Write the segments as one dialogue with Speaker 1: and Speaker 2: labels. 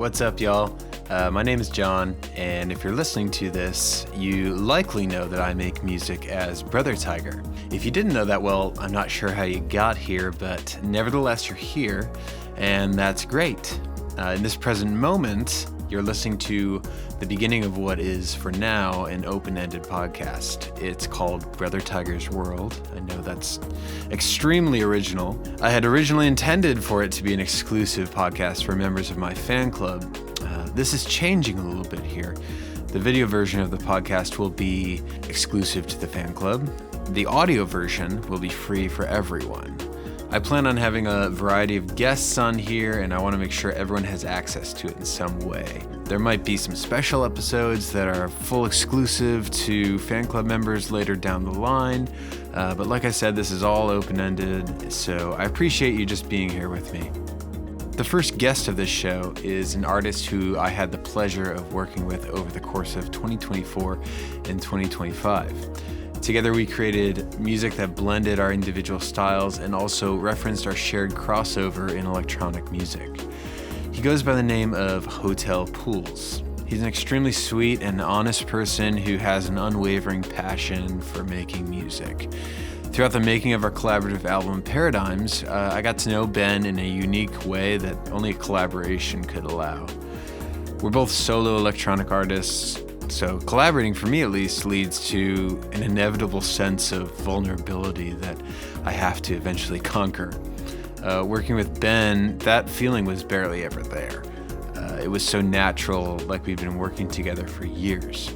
Speaker 1: What's up, y'all? My name is John, and if you're listening to this, you likely know that I make music as Brothertiger. If you didn't know that, well, I'm not sure how you got here, but nevertheless, you're here, and that's great. In this present moment, you're listening to the beginning of what is, for now, an open-ended podcast. It's called Brothertiger's World. I know that's extremely original. I had originally intended for it to be an exclusive podcast for members of my fan club. This is changing a little bit here. The video version of the podcast will be exclusive to the fan club. The audio version will be free for everyone. I plan on having a variety of guests on here, and I want to make sure everyone has access to it in some way. There might be some special episodes that are full exclusive to fan club members later down the line, but like I said, this is all open-ended, so I appreciate you just being here with me. The first guest of this show is an artist who I had the pleasure of working with over the course of 2024 and 2025. Together we created music that blended our individual styles and also referenced our shared crossover in electronic music. He goes by the name of Hotel Pools. He's an extremely sweet and honest person who has an unwavering passion for making music. Throughout the making of our collaborative album Paradigms, I got to know Ben in a unique way that only a collaboration could allow. We're both solo electronic artists, so collaborating, for me at least, leads to an inevitable sense of vulnerability that I have to eventually conquer. Working with Ben, that feeling was barely ever there. It was so natural, like we've been working together for years.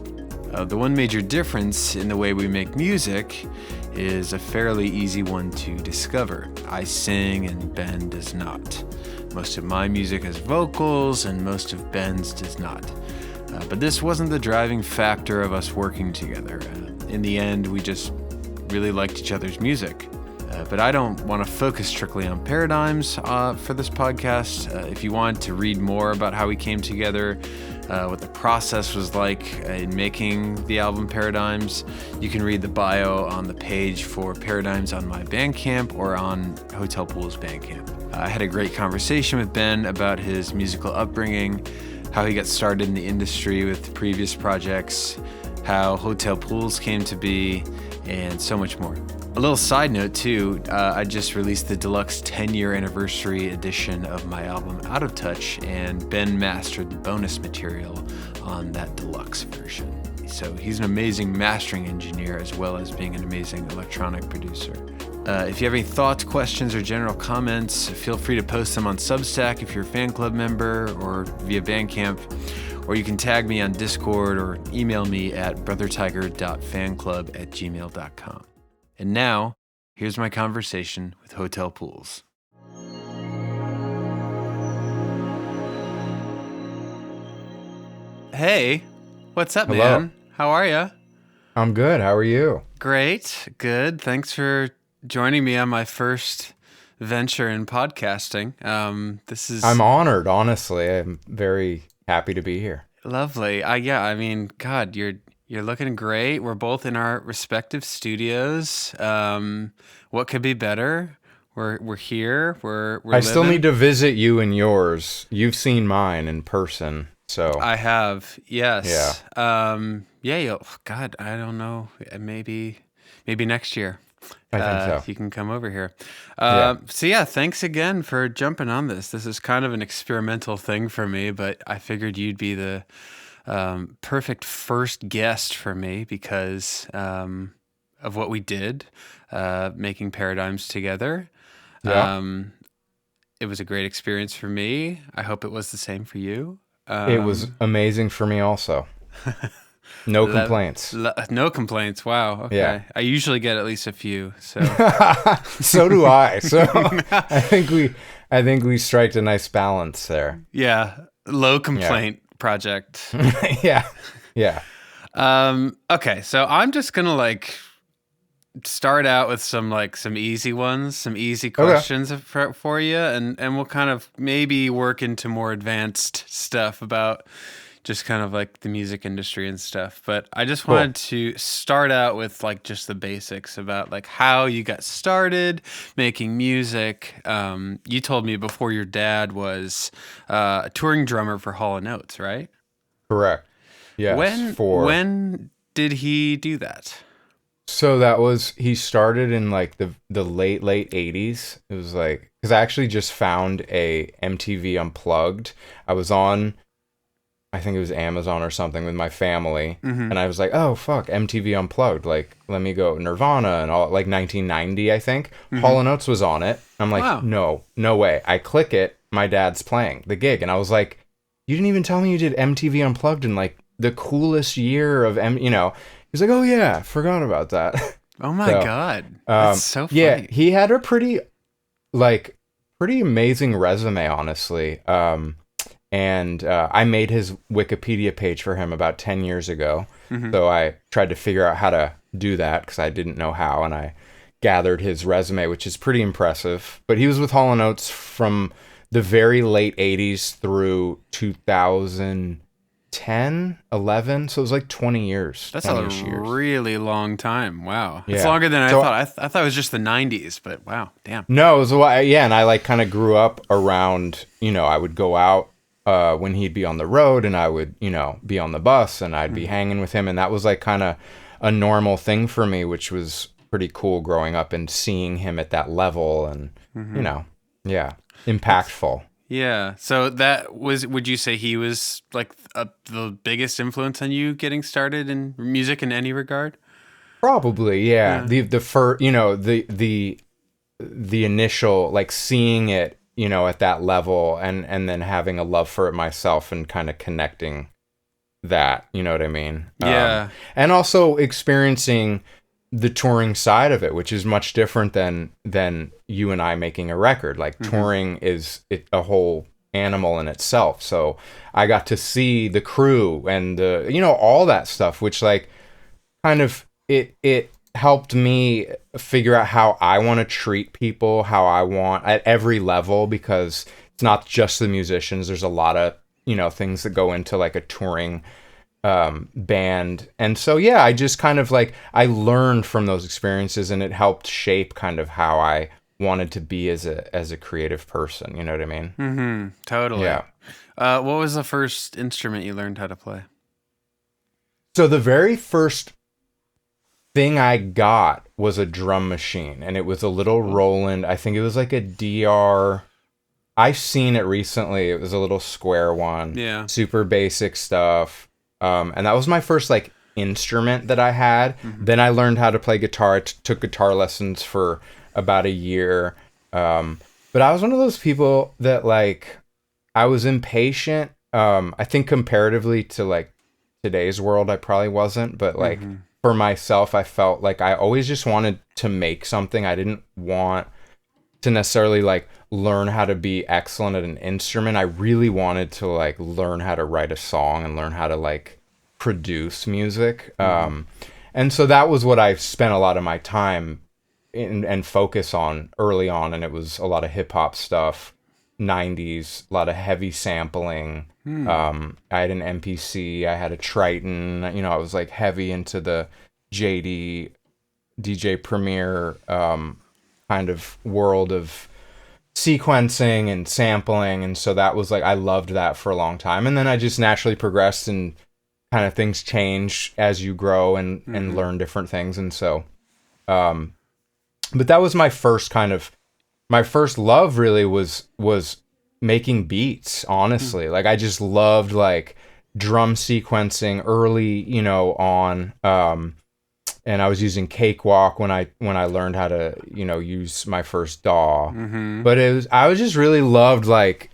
Speaker 1: The one major difference in the way we make music is a fairly easy one to discover. I sing and Ben does not. Most of my music has vocals and most of Ben's does not. But this wasn't the driving factor of us working together. In the end, we just really liked each other's music. But I don't want to focus strictly on Paradigms for this podcast. If you want to read more about how we came together, what the process was like in making the album Paradigms, you can read the bio on the page for Paradigms on my Bandcamp or on Hotel Pool's Bandcamp. I had a great conversation with Ben about his musical upbringing, how he got started in the industry with previous projects, how Hotel Pools came to be, and so much more. A little side note too, I just released the deluxe 10-year anniversary edition of my album Out of Touch, and Ben mastered the bonus material on that deluxe version. So he's an amazing mastering engineer as well as being an amazing electronic producer. If you have any thoughts, questions, or general comments, feel free to post them on Substack if you're a fan club member or via Bandcamp, or you can tag me on Discord or email me at brothertiger.fanclub@gmail.com. And now, here's my conversation with Hotel Pools. Hey, what's up,
Speaker 2: Hello.
Speaker 1: man? How are you?
Speaker 2: I'm good. How are you?
Speaker 1: Great, good. Thanks for joining me on my first venture in podcasting.
Speaker 2: I'm honored, honestly. I'm very happy to be here.
Speaker 1: Lovely. God, you're looking great. We're both in our respective studios. What could be better? We're here. We're
Speaker 2: I still
Speaker 1: living.
Speaker 2: need to visit you and yours. You've seen mine in person, so
Speaker 1: I have, yes.
Speaker 2: Yeah.
Speaker 1: God, I don't know. Maybe next year.
Speaker 2: I think so.
Speaker 1: You can come over here.
Speaker 2: Yeah.
Speaker 1: So yeah, thanks again for jumping on this. This is kind of an experimental thing for me, but I figured you'd be the perfect first guest for me because of what we did, making Paradigms together.
Speaker 2: Yeah.
Speaker 1: It was a great experience for me. I hope it was the same for you.
Speaker 2: It was amazing for me also. No complaints.
Speaker 1: No complaints. Wow. Okay.
Speaker 2: Yeah.
Speaker 1: I usually get at least a few. So
Speaker 2: So do I. So I think we striked a nice balance there.
Speaker 1: yeah, low complaint project.
Speaker 2: Yeah. Yeah.
Speaker 1: Okay, so I'm just gonna start out with some easy ones, some easy questions for you, and we'll kind of maybe work into more advanced stuff about just kind of like the music industry and stuff. But I just wanted to start out with like just the basics about like how you got started making music. You told me before your dad was a touring drummer for Hall & Oates, right?
Speaker 2: Correct. Yes.
Speaker 1: When did he do that?
Speaker 2: So he started in like the late 80s. It was like, because I actually just found a MTV Unplugged. I was on, I think it was Amazon or something with my family. And I was like, oh, fuck, MTV Unplugged. Like, let me go Nirvana and all, like 1990, I think. Hall & Oates was on it. I'm like, wow. No way. I click it. My dad's playing the gig. And I was like, you didn't even tell me you did MTV Unplugged in like the coolest year of, He's like, oh yeah, forgot about that.
Speaker 1: Oh my God. That's so funny.
Speaker 2: Yeah, he had a pretty amazing resume, honestly. And I made his Wikipedia page for him about 10 years ago. So I tried to figure out how to do that because I didn't know how. And I gathered his resume, which is pretty impressive. But he was with Hall & Oates from the very late 80s through 2010, 11, so it was like 20 years.
Speaker 1: That's a really long time. Wow.
Speaker 2: Yeah.
Speaker 1: It's longer than I thought. I thought it was just the 90s, but wow, damn.
Speaker 2: No, it was and I like kind of grew up around, I would go out when he'd be on the road and I would, be on the bus and I'd be hanging with him, and that was like kind of a normal thing for me, which was pretty cool growing up and seeing him at that level and, impactful.
Speaker 1: Yeah. So would you say he was like the biggest influence on you getting started in music in any regard?
Speaker 2: Probably, yeah. The first, the initial, like seeing it, at that level and then having a love for it myself and kind of connecting that, you know what I mean?
Speaker 1: Yeah.
Speaker 2: And also experiencing the touring side of it, which is much different than you and I making a record. Like touring is a whole animal in itself. So I got to see the crew and all that stuff, which like kind of it helped me figure out how I want to treat people, how I want at every level, because it's not just the musicians. There's a lot of things that go into like a touring band. And so, yeah, I just kind of like, I learned from those experiences and it helped shape kind of how I wanted to be as a creative person. You know what I mean?
Speaker 1: Mm-hmm. Totally.
Speaker 2: Yeah.
Speaker 1: What was the first instrument you learned how to play?
Speaker 2: So the very first thing I got was a drum machine, and it was a little Roland. I think it was like a DR. I've seen it recently. It was a little square one.
Speaker 1: Yeah.
Speaker 2: Super basic stuff. And that was my first like instrument that I had. Then I learned how to play guitar. I took guitar lessons for about a year. But I was one of those people that like, I was impatient. I think comparatively to like today's world, I probably wasn't, but like for myself, I felt like I always just wanted to make something. I didn't want to necessarily like learn how to be excellent at an instrument. I really wanted to like learn how to write a song and learn how to like produce music. And so that was what I spent a lot of my time and focus on early on. And it was a lot of hip hop stuff, 90s, a lot of heavy sampling. I had an MPC, I had a Triton, I was like heavy into the JD DJ Premier kind of world of sequencing and sampling, and so that was like, I loved that for a long time. And then I just naturally progressed, and kind of things change as you grow and learn different things. And so but that was my first love really was making beats, honestly. Like I just loved like drum sequencing early, on and I was using Cakewalk when I learned how to, use my first DAW. But I was just really loved like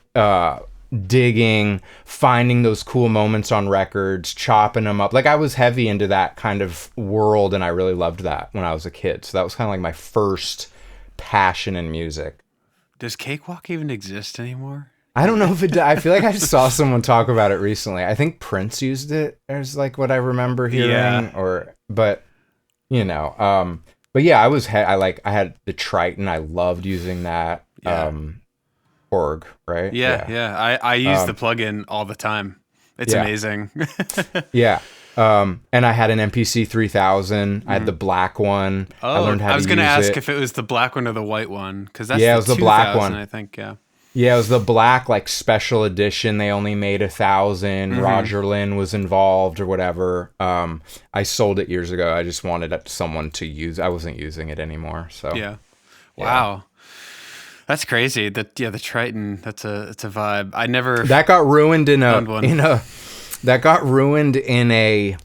Speaker 2: digging, finding those cool moments on records, chopping them up. Like I was heavy into that kind of world, and I really loved that when I was a kid. So that was kind of like my first passion in music.
Speaker 1: Does Cakewalk even exist anymore?
Speaker 2: I don't know if it. I feel like I saw someone talk about it recently. I think Prince used it as like what I remember hearing, but yeah, I had the Triton. I loved using that. Org, right?
Speaker 1: Yeah. I use the plugin all the time. It's amazing.
Speaker 2: Yeah. And I had an MPC 3000. I had the black one. I learned how to use it.
Speaker 1: I was going to ask if it was the black one or the white one, because that's
Speaker 2: it was the black one.
Speaker 1: I think. Yeah.
Speaker 2: Yeah, it was the black, like, special edition. They only made 1,000. Roger Lynn was involved or whatever. I sold it years ago. I just wanted someone to use. I wasn't using it anymore. So
Speaker 1: yeah. Wow. That's crazy. The Triton. It's a vibe. I never.
Speaker 2: That got ruined in a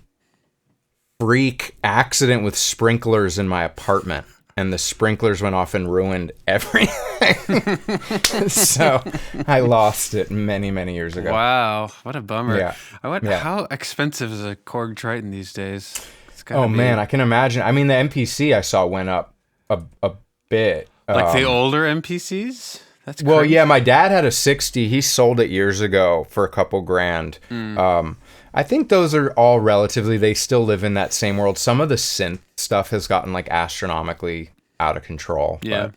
Speaker 2: freak accident with sprinklers in my apartment. And the sprinklers went off and ruined everything. So I lost it many, many years ago.
Speaker 1: Wow, what a bummer.
Speaker 2: Yeah.
Speaker 1: How expensive is a Korg Triton these days?
Speaker 2: Man, I can imagine. I mean, the MPC I saw went up a bit.
Speaker 1: Like the older MPCs? That's crazy.
Speaker 2: Well, yeah, my dad had a 60. He sold it years ago for a couple grand. I think those are all relatively, they still live in that same world. Some of the synth stuff has gotten like astronomically out of control.
Speaker 1: Yeah.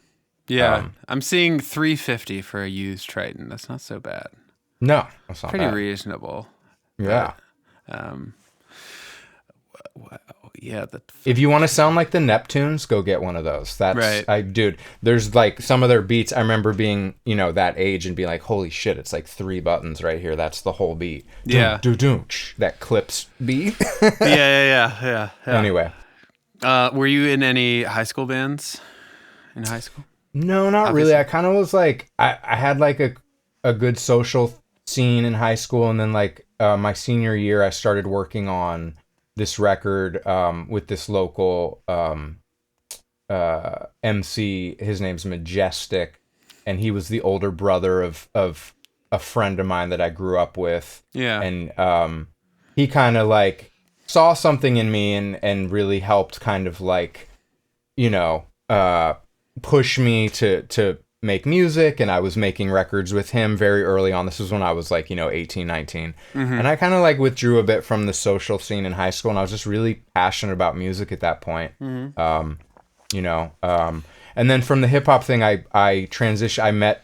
Speaker 2: But,
Speaker 1: I'm seeing $350 for a used Triton. That's not so bad.
Speaker 2: No, that's not
Speaker 1: pretty
Speaker 2: bad.
Speaker 1: Reasonable.
Speaker 2: Yeah.
Speaker 1: But, yeah.
Speaker 2: If you want to sound like the Neptunes, go get one of those. That's
Speaker 1: right.
Speaker 2: Dude, there's like some of their beats. I remember being, that age and being like, holy shit, it's like 3 buttons right here. That's the whole beat.
Speaker 1: Yeah.
Speaker 2: That clips beat.
Speaker 1: Yeah.
Speaker 2: Anyway.
Speaker 1: Were you in any high school bands in high school?
Speaker 2: No, not really. I kind of was like, I had like a good social scene in high school. And then like my senior year, I started working on this record with this local MC. His name's Majestic, and he was the older brother of a friend of mine that I grew up with.
Speaker 1: Yeah.
Speaker 2: And he kind of like saw something in me and really helped kind of like, push me to make music. And I was making records with him very early on. This was when I was like, 18, 19. And I kind of like withdrew a bit from the social scene in high school, and I was just really passionate about music at that point. And then from the hip hop thing, I transitioned. I met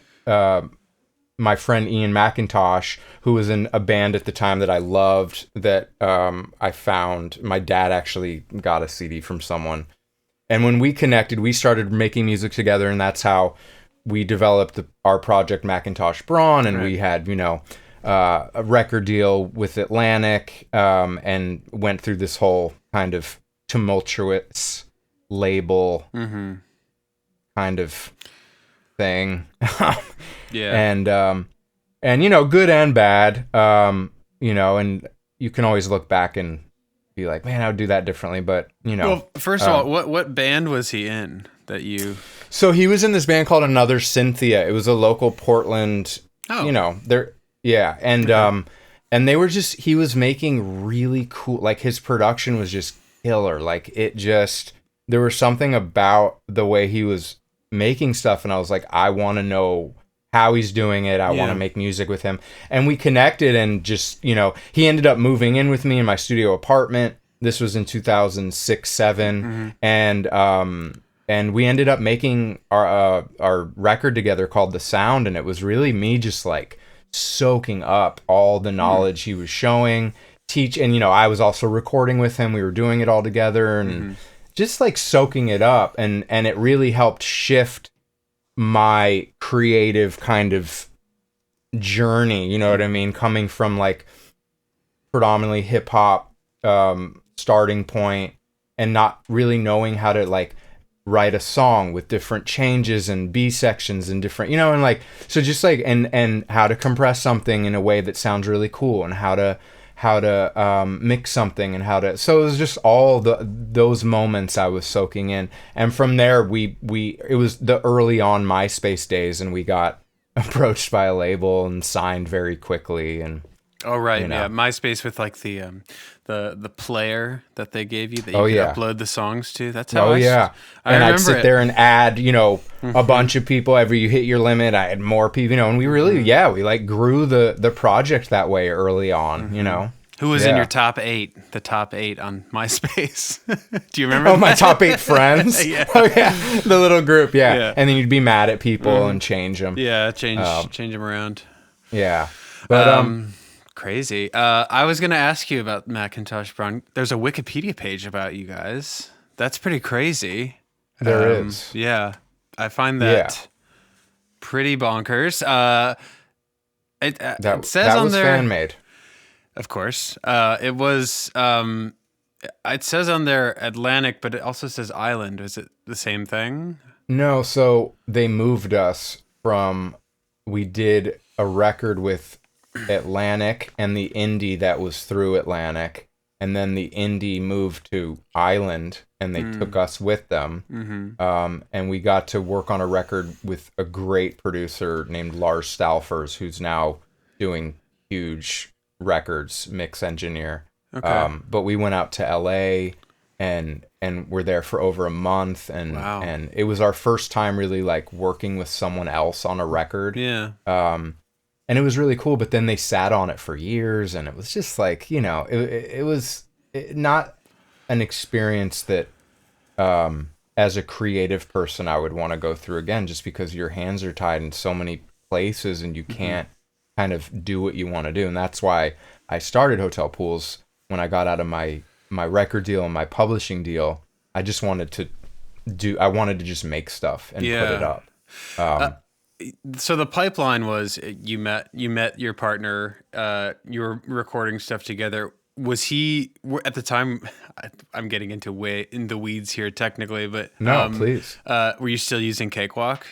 Speaker 2: my friend Ian McIntosh, who was in a band at the time that I loved, that I found. My dad actually got a CD from someone. And when we connected, we started making music together, and that's how we developed our project Macintosh Braun, and we had, a record deal with Atlantic, and went through this whole kind of tumultuous label kind of thing.
Speaker 1: Yeah.
Speaker 2: And good and bad, and you can always look back and be like, man, I would do that differently. But,
Speaker 1: Well, first of all, what band was he in that you...
Speaker 2: So he was in this band called Another Cynthia. It was a local Portland, and they were he was making really cool, like his production was just killer. Like there was something about the way he was making stuff, and I was like, I want to know how he's doing it. I want to make music with him. And we connected, and just, he ended up moving in with me in my studio apartment. This was in 2006, 7. And we ended up making our record together called The Sound, and it was really me just like soaking up all the knowledge he was showing, and I was also recording with him. We were doing it all together, and just like soaking it up, and it really helped shift my creative kind of journey, you know what I mean, coming from like predominantly hip hop starting point, and not really knowing how to like write a song with different changes and B sections and different, and like, so just like, and how to compress something in a way that sounds really cool, and how to mix something, and so it was just all those moments I was soaking in. And from there, it was the early on MySpace days, and we got approached by a label and signed very quickly. And
Speaker 1: oh, right. Yeah. MySpace with like the player that they gave you that you could upload the songs to. That's how
Speaker 2: I'd sit there and add, a bunch of people. Every you hit your limit, I had more people, and we really, we like grew the project that way early on,
Speaker 1: Who was in your top 8, the top 8 on MySpace? Do you remember
Speaker 2: my top 8 friends?
Speaker 1: Yeah.
Speaker 2: Oh, yeah. The little group, yeah. And then you'd be mad at people and change them.
Speaker 1: Yeah, change them around.
Speaker 2: Yeah. But,
Speaker 1: Crazy. I was going to ask you about Macintosh Braun. There's a Wikipedia page about you guys. That's pretty crazy.
Speaker 2: There is.
Speaker 1: Yeah. I find
Speaker 2: Yeah.
Speaker 1: that pretty bonkers. It
Speaker 2: That
Speaker 1: says on
Speaker 2: was
Speaker 1: there,
Speaker 2: fan made.
Speaker 1: of course. It was. It says on there Atlantic, but it also says Island. Is it the same thing?
Speaker 2: No, so they moved us from. We did a record with Atlantic and the indie that was through Atlantic, and then the indie moved to Island, and they took us with them.
Speaker 1: Mm-hmm.
Speaker 2: And we got to work on a record with a great producer named Lars Stalfers, who's now doing huge records, mix engineer.
Speaker 1: Okay.
Speaker 2: But we went out to LA and were there for over a month, and
Speaker 1: Wow.
Speaker 2: and it was our first time really like working with someone else on a record.
Speaker 1: Yeah.
Speaker 2: And it was really cool, but then they sat on it for years, and it was just like, it was not an experience that, as a creative person, I would want to go through again, just because your hands are tied in so many places and you can't kind of do what you want to do. And that's why I started Hotel Pools when I got out of my record deal and my publishing deal. I just wanted to just make stuff and put it up.
Speaker 1: So the pipeline was you met your partner, you were recording stuff together. Was he at the time? I'm getting into way in the weeds here technically, but
Speaker 2: No, please.
Speaker 1: Were you still using Cakewalk?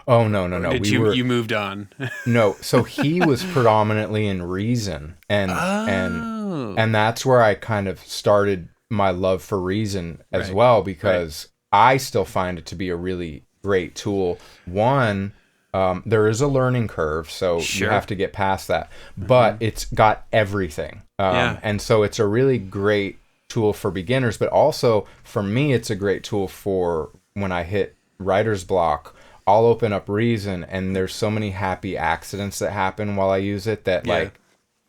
Speaker 2: Oh, no.
Speaker 1: Did you moved on?
Speaker 2: No, so he was predominantly in Reason, and that's where I kind of started my love for Reason as well, because I still find it to be a really great tool. One, there is a learning curve, so you have to get past that, but it's got everything. And so it's a really great tool for beginners, but also for me, it's a great tool for when I hit writer's block. I'll open up Reason, and there's so many happy accidents that happen while I use it that like,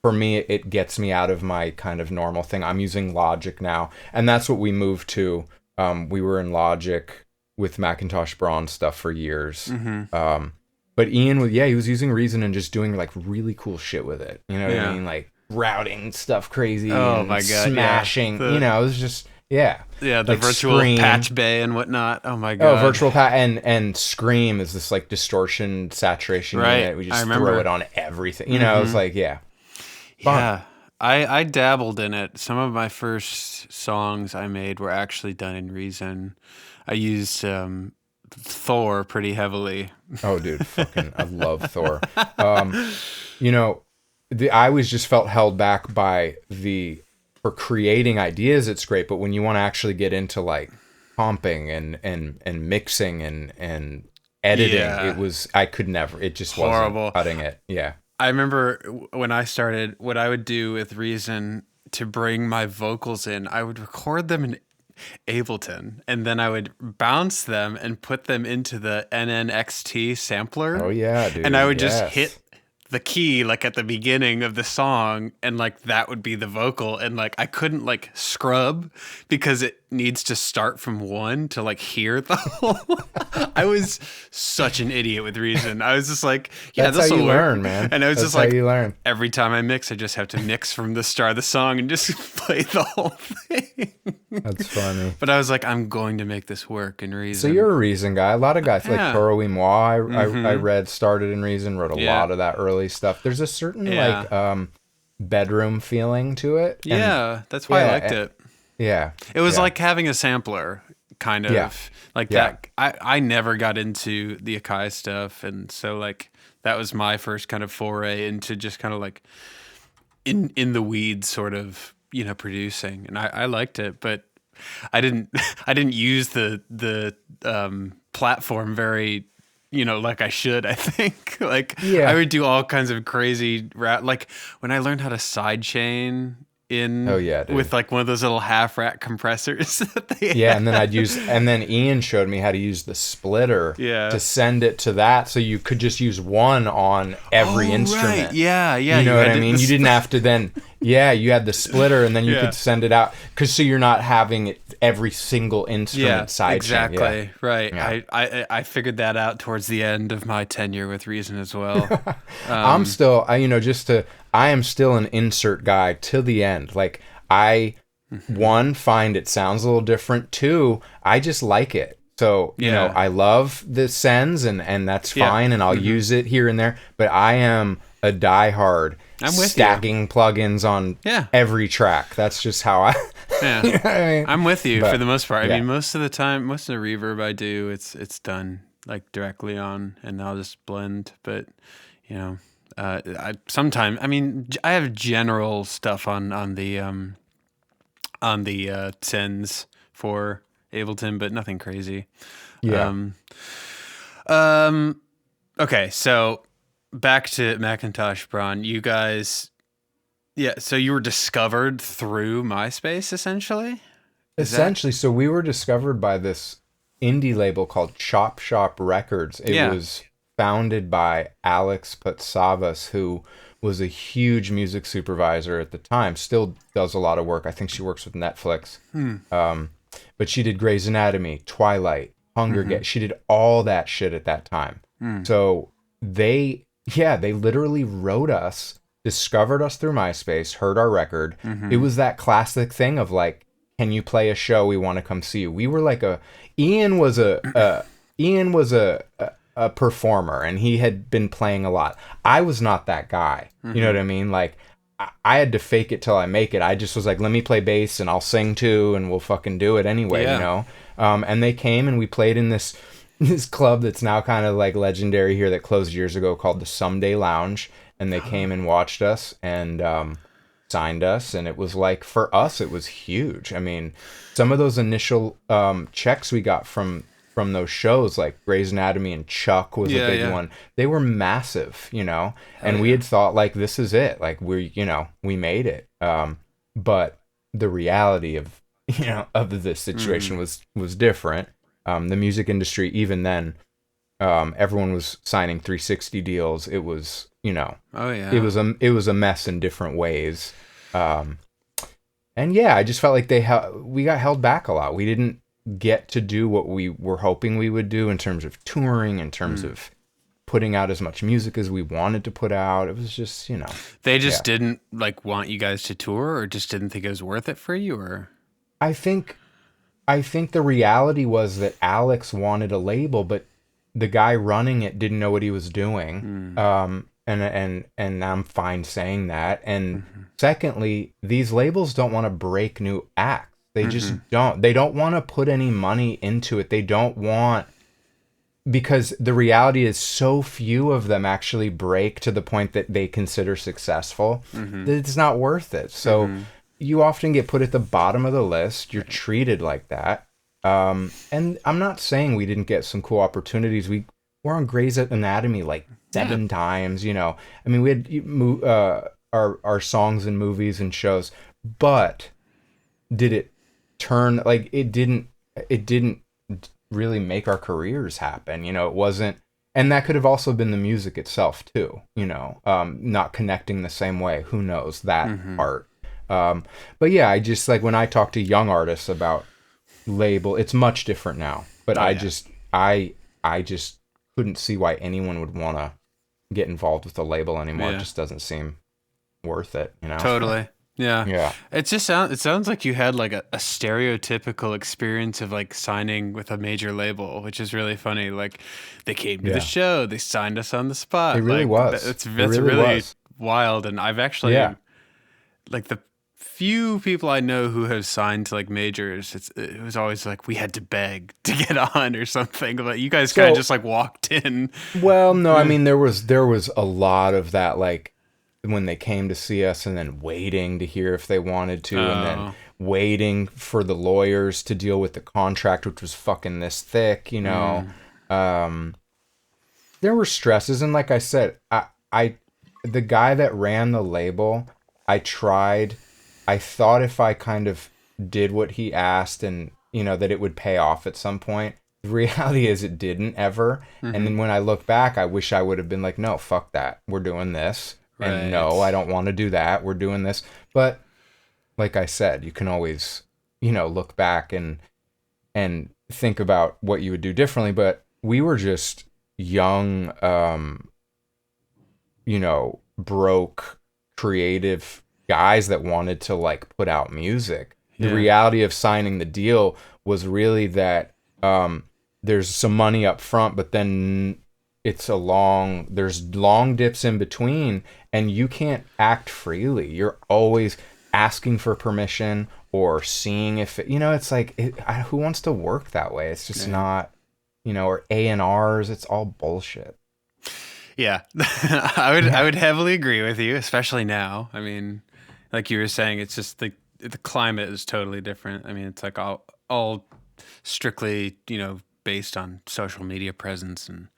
Speaker 2: for me, it gets me out of my kind of normal thing. I'm using Logic now, and that's what we moved to. We were in Logic with Macintosh Braun stuff for years. But Ian he was using Reason and just doing like really cool shit with it. You know what I mean? Like routing stuff crazy.
Speaker 1: Oh
Speaker 2: and
Speaker 1: my God.
Speaker 2: smashing.
Speaker 1: Yeah.
Speaker 2: It was just the
Speaker 1: like virtual
Speaker 2: Scream.
Speaker 1: patch bay and whatnot. Oh my God.
Speaker 2: Virtual patch and Scream is this like distortion saturation unit. We just throw it on everything. It was like
Speaker 1: fun. I dabbled in it. Some of my first songs I made were actually done in Reason. I used Thor pretty heavily.
Speaker 2: Oh, dude, fucking, I love Thor. I always just felt held back for creating ideas. It's great, but when you want to actually get into like comping and mixing and editing, I could never. It just
Speaker 1: horrible.
Speaker 2: Wasn't cutting it. Yeah.
Speaker 1: I remember when I started, what I would do with Reason to bring my vocals in, I would record them in Ableton, and then I would bounce them and put them into the NNXT sampler.
Speaker 2: Oh yeah, dude.
Speaker 1: And I would just hit the key like at the beginning of the song, and like that would be the vocal, and like I couldn't like scrub because it needs to start from one to like hear the whole. I was such an idiot with Reason. I was just like,
Speaker 2: that's
Speaker 1: this
Speaker 2: how
Speaker 1: will
Speaker 2: you
Speaker 1: work.
Speaker 2: Learn, man.
Speaker 1: And I was
Speaker 2: that's
Speaker 1: just like,
Speaker 2: how you learn.
Speaker 1: Every time I mix, I just have to mix from the start of the song and just play the whole thing.
Speaker 2: That's funny.
Speaker 1: But I was like, I'm going to make this work in Reason.
Speaker 2: So you're a Reason guy. A lot of guys like Toro y Moi, I read started in Reason, wrote a lot of that early stuff. There's a certain like bedroom feeling to it.
Speaker 1: And, that's why I liked it.
Speaker 2: Yeah.
Speaker 1: It was like having a sampler kind of like that. I never got into the Akai stuff, and so like that was my first kind of foray into just kind of like in the weeds sort of, producing, and I liked it, but I didn't use the platform very, like I should, I think. Like I would do all kinds of crazy like when I learned how to sidechain with like one of those little half rack compressors that they had.
Speaker 2: And then Ian showed me how to use the splitter to send it to that, so you could just use one on every instrument.
Speaker 1: Right. Yeah.
Speaker 2: You know what I mean? You didn't have to then you had the splitter, and then you could send it out, because so you're not having it every single instrument sidechain.
Speaker 1: Exactly. Right. Yeah. I figured that out towards the end of my tenure with Reason as well.
Speaker 2: I'm still I am still an insert guy till the end. Like, I, one, find it sounds a little different. Two, I just like it. So, you know, I love the sends and that's fine, and I'll use it here and there, but I am a diehard stacking plugins on every track. That's just how I
Speaker 1: Yeah.
Speaker 2: you know what I mean?
Speaker 1: I'm with you for the most part. I mean, most of the time, most of the reverb I do, it's done like directly on, and I'll just blend. But you know, I sometimes, I mean, I have general stuff on the sends for Ableton, but nothing crazy.
Speaker 2: Yeah.
Speaker 1: Okay, so back to Macintosh Braun. You guys, so you were discovered through MySpace, essentially?
Speaker 2: Essentially, so we were discovered by this indie label called Chop Shop Records. It was founded by Alex Patsavas, who was a huge music supervisor at the time, still does a lot of work. I think she works with Netflix. But she did Grey's Anatomy, Twilight, Hunger Games. She did all that shit at that time. So they literally wrote us, discovered us through MySpace, heard our record. It was that classic thing of like, can you play a show? We want to come see you. We were like Ian was a performer, and he had been playing a lot. I was not that guy. You know what I mean? Like, I had to fake it till I make it. I just was like, let me play bass and I'll sing too, and we'll fucking do it anyway, you know? And they came and we played in this club that's now kind of like legendary here that closed years ago called the Someday Lounge. And they came and watched us and signed us. And it was like, for us, it was huge. I mean, some of those initial checks we got from those shows, like Grey's Anatomy and Chuck was a big one. They were massive, you know, and we had thought like, this is it. Like we made it. But the reality of this situation was different. The music industry, even then, everyone was signing 360 deals. It was, it was a mess in different ways. And I just felt like we got held back a lot. We didn't get to do what we were hoping we would do in terms of touring, in terms of putting out as much music as we wanted to put out. It was just,
Speaker 1: they just didn't like want you guys to tour, or just didn't think it was worth it for you, or
Speaker 2: I think the reality was that Alex wanted a label, but the guy running it didn't know what he was doing. And I'm fine saying that. And secondly, these labels don't want to break new acts. They just don't. They don't want to put any money into it. They don't want, because the reality is so few of them actually break to the point that they consider successful, that it's not worth it. So you often get put at the bottom of the list. You're treated like that. And I'm not saying we didn't get some cool opportunities. We were on Grey's Anatomy like 7 times, I mean, we had our songs and movies and shows, but did it turn, like, it didn't really make our careers happen, it wasn't. And that could have also been the music itself too, not connecting the same way. Who knows that part. But I just, like, when I talk to young artists about label, it's much different now, but I just couldn't see why anyone would want to get involved with a label anymore. It just doesn't seem worth it,
Speaker 1: Totally. Yeah. It sounds like you had like a stereotypical experience of like signing with a major label, which is really funny. Like, they came to the show, they signed us on the spot.
Speaker 2: It really was.
Speaker 1: It's really wild. And I've actually like the few people I know who have signed to like majors, it was always like we had to beg to get on or something. But you guys kind of just like walked in.
Speaker 2: Well, no, I mean, there was a lot of that, like when they came to see us and then waiting to hear if they wanted to, and then waiting for the lawyers to deal with the contract, which was fucking this thick, there were stresses. And like I said, the guy that ran the label, I thought if I kind of did what he asked and, that it would pay off at some point. The reality is it didn't ever. And then when I look back, I wish I would have been like, no, fuck that. We're doing this. Right. And no, I don't want to do that. We're doing this. But like I said, you can always, look back and think about what you would do differently. But we were just young, broke, creative guys that wanted to like put out music.
Speaker 1: Yeah.
Speaker 2: The reality of signing the deal was really that there's some money up front, but then there's long dips in between, and you can't act freely. You're always asking for permission or seeing if it's like who wants to work that way? It's just not, or A&Rs. It's all bullshit.
Speaker 1: Yeah, I would heavily agree with you, especially now. I mean, like you were saying, it's just the climate is totally different. I mean, it's like all strictly, based on social media presence and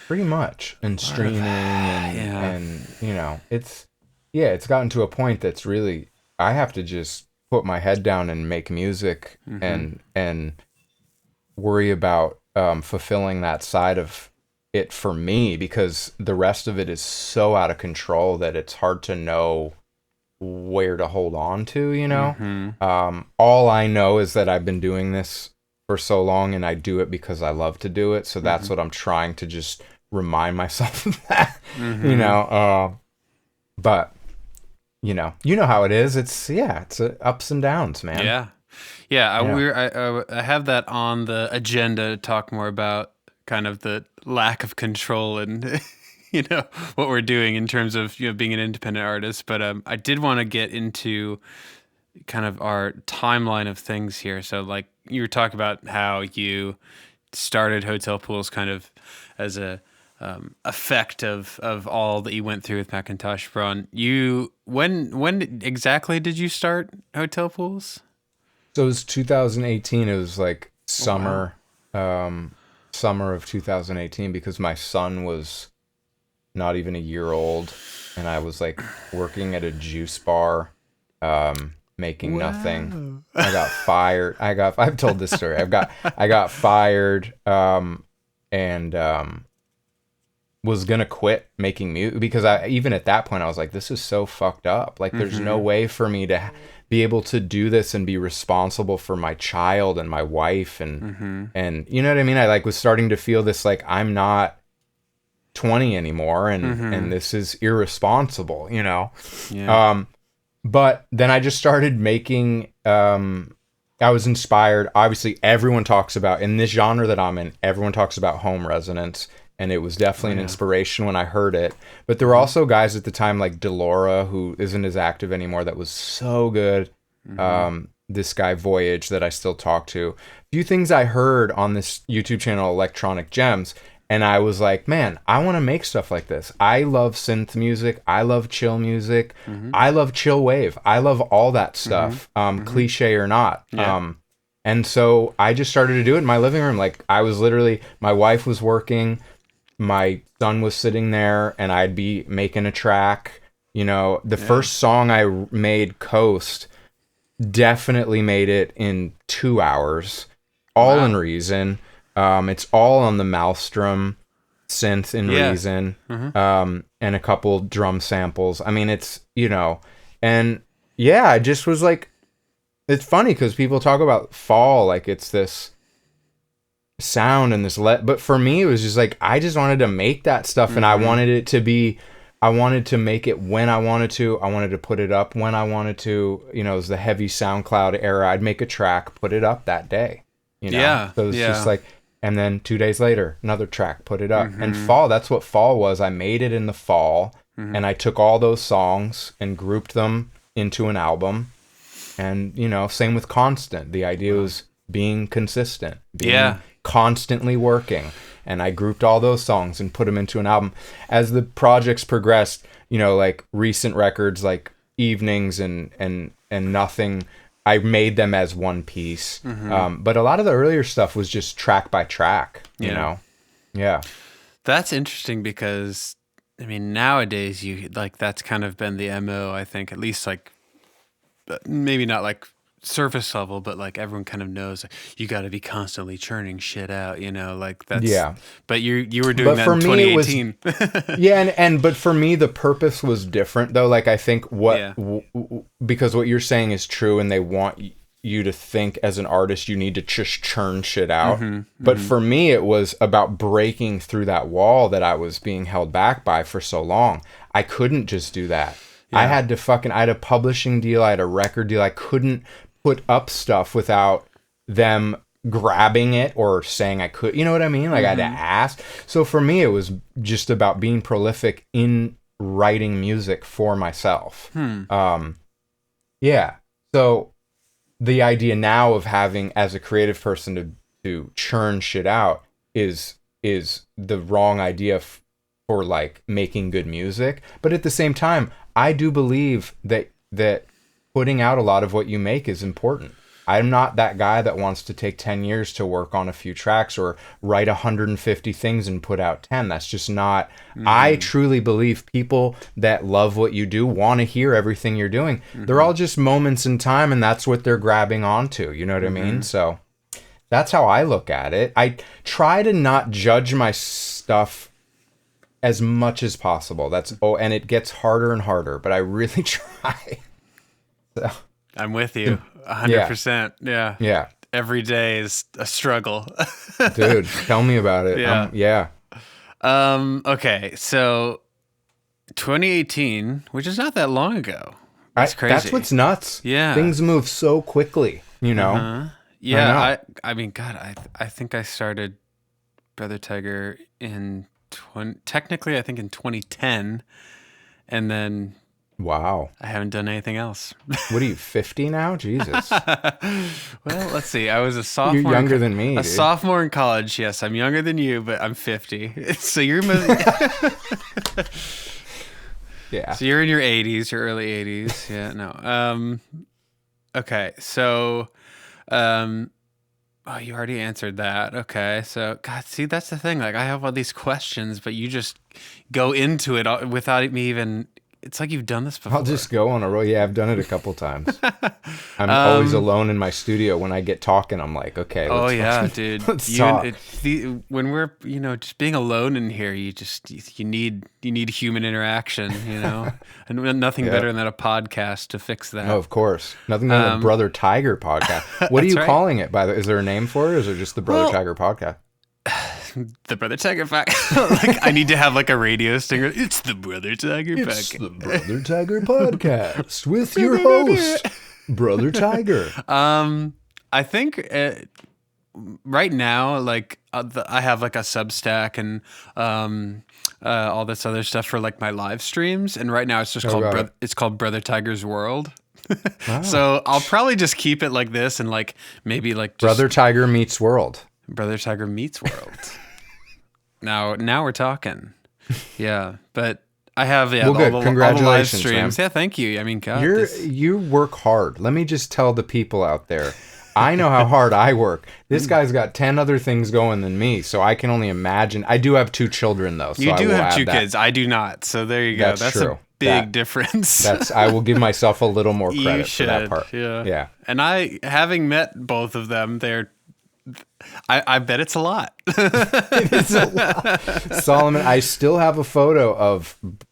Speaker 2: pretty much, and streaming and it's gotten to a point that's really, I have to just put my head down and make music and worry about fulfilling that side of it for me, because the rest of it is so out of control that it's hard to know where to hold on to, all I know is that I've been doing this for so long, and I do it because I love to do it. So that's what I'm trying to just remind myself of that, but you know how it is. It's ups and downs, man.
Speaker 1: I have that on the agenda to talk more about kind of the lack of control and what we're doing in terms of being an independent artist. But I did want to get into kind of our timeline of things here. So like you were talking about how you started Hotel Pools kind of as a effect of all that you went through with Macintosh Braun. When exactly did you start Hotel Pools?
Speaker 2: So it was 2018. It was like summer, summer of 2018, because my son was not even a year old, and I was like working at a juice bar, making nothing. I got fired. I've told this story. I got fired, and was gonna quit making music, because even at that point I was like, this is so fucked up. Like there's no way for me to be able to do this and be responsible for my child and my wife and you know what I mean? I like was starting to feel this, like I'm not 20 anymore, and this is irresponsible, but then I just started making, I was inspired. Obviously everyone talks about, in this genre that I'm in, everyone talks about home resonance, and it was definitely an inspiration when I heard it. But there were also guys at the time like Delora, who isn't as active anymore, that was so good. This guy Voyage that I still talk to. A few things I heard on this YouTube channel, Electronic Gems, and I was like, man, I want to make stuff like this. I love synth music. I love chill music. I love chill wave. I love all that stuff, cliche or not.
Speaker 1: Yeah.
Speaker 2: And so I just started to do it in my living room. Like I was literally, my wife was working, my son was sitting there, and I'd be making a track. The first song I made, Coast, definitely made it in 2 hours, all in Reason. It's all on the Maelstrom synth in Reason, and a couple drum samples. I mean, it's, and I just was like, it's funny because people talk about Fall like it's this sound and this but for me it was just like I just wanted to make that stuff, and I wanted it to be, I wanted to make it when I wanted to, I wanted to put it up when I wanted to. It was the heavy SoundCloud era. I'd make a track, put it up that day, so it was just like, and then 2 days later another track, put it up. And Fall, that's what Fall was. I made it in the fall, and I took all those songs and grouped them into an album. And same with Constant. The idea was being consistent, being constantly working, and I grouped all those songs and put them into an album. As the projects progressed, like recent records like Evenings and Nothing, I made them as one piece. But a lot of the earlier stuff was just track by track, you know.
Speaker 1: That's interesting, because I mean nowadays you like that's kind of been the MO, I think, at least like maybe not like surface level, but like everyone kind of knows like, you got to be constantly churning shit out, like that's but you were doing that in 2018.
Speaker 2: But for me the purpose was different though. Like I think because what you're saying is true, and they want you to think as an artist you need to just churn shit out. But for me it was about breaking through that wall that I was being held back by for so long. I couldn't just do that. I had I had a publishing deal, I had a record deal. I couldn't put up stuff without them grabbing it or saying I could, you know what I mean? Like I had to ask. So for me, it was just about being prolific in writing music for myself. Yeah. So the idea now of having, as a creative person, to churn shit out is the wrong idea for like making good music. But at the same time, I do believe that putting out a lot of what you make is important. I'm not that guy that wants to take 10 years to work on a few tracks or write 150 things and put out 10. That's just not... I truly believe people that love what you do want to hear everything you're doing. They're all just moments in time, and that's what they're grabbing onto. You know what I mean? So that's how I look at it. I try to not judge my stuff as much as possible. And it gets harder and harder, but I really try. So...
Speaker 1: I'm with you 100%. Yeah.
Speaker 2: Yeah.
Speaker 1: Every day is a struggle.
Speaker 2: Dude, tell me about it.
Speaker 1: Yeah. Okay. So 2018, which is not that long ago. That's crazy.
Speaker 2: That's what's nuts.
Speaker 1: Yeah.
Speaker 2: Things move so quickly, you know?
Speaker 1: Yeah. I mean, God, I think I started Brothertiger technically, I think in 2010. And then...
Speaker 2: Wow.
Speaker 1: I haven't done anything else.
Speaker 2: What are you, 50 now? Jesus.
Speaker 1: Well, let's see. I was a sophomore.
Speaker 2: You're younger than me, dude.
Speaker 1: Sophomore in college. Yes, I'm younger than you, but I'm 50. So you're moving.
Speaker 2: Yeah.
Speaker 1: So you're in your 80s, your early 80s. Yeah, no. Okay, so you already answered that. Okay, so God, see, that's the thing. Like, I have all these questions, but you just go into it without me even... It's like you've done this before.
Speaker 2: I'll just go on a roll. Yeah, I've done it a couple times. I'm always alone in my studio. When I get talking, I'm like, okay.
Speaker 1: Dude.
Speaker 2: Let's talk.
Speaker 1: When we're, just being alone in here, you need human interaction, and nothing better than a podcast to fix that.
Speaker 2: Oh, of course. Nothing better than a Brothertiger podcast. What are you calling it, by the way? Is there a name for it, or is it just the Brothertiger podcast?
Speaker 1: The Brothertiger podcast. Like, I need to have like a radio stinger. It's the Brothertiger podcast.
Speaker 2: It's the Brothertiger podcast with your host, Brothertiger.
Speaker 1: I think right now, like I have like a Substack and all this other stuff for like my live streams, and right now it's just called Brothertiger's World. Wow. So I'll probably just keep it like this, and like maybe like just
Speaker 2: Brothertiger meets world.
Speaker 1: Brothertiger meets world. Now we're talking. Yeah, but I have all the live streams. Man. Yeah, thank you. I mean, God,
Speaker 2: you work hard. Let me just tell the people out there. I know how hard I work. This guy's got 10 other things going than me, so I can only imagine. I do have 2 children, though. So
Speaker 1: you do have 2 kids. I do not. So there you go.
Speaker 2: That's true.
Speaker 1: A big difference.
Speaker 2: I will give myself a little more credit for that part.
Speaker 1: Yeah. And having met both of them, I bet it's a lot.
Speaker 2: It is a lot. Solomon, I still have a photo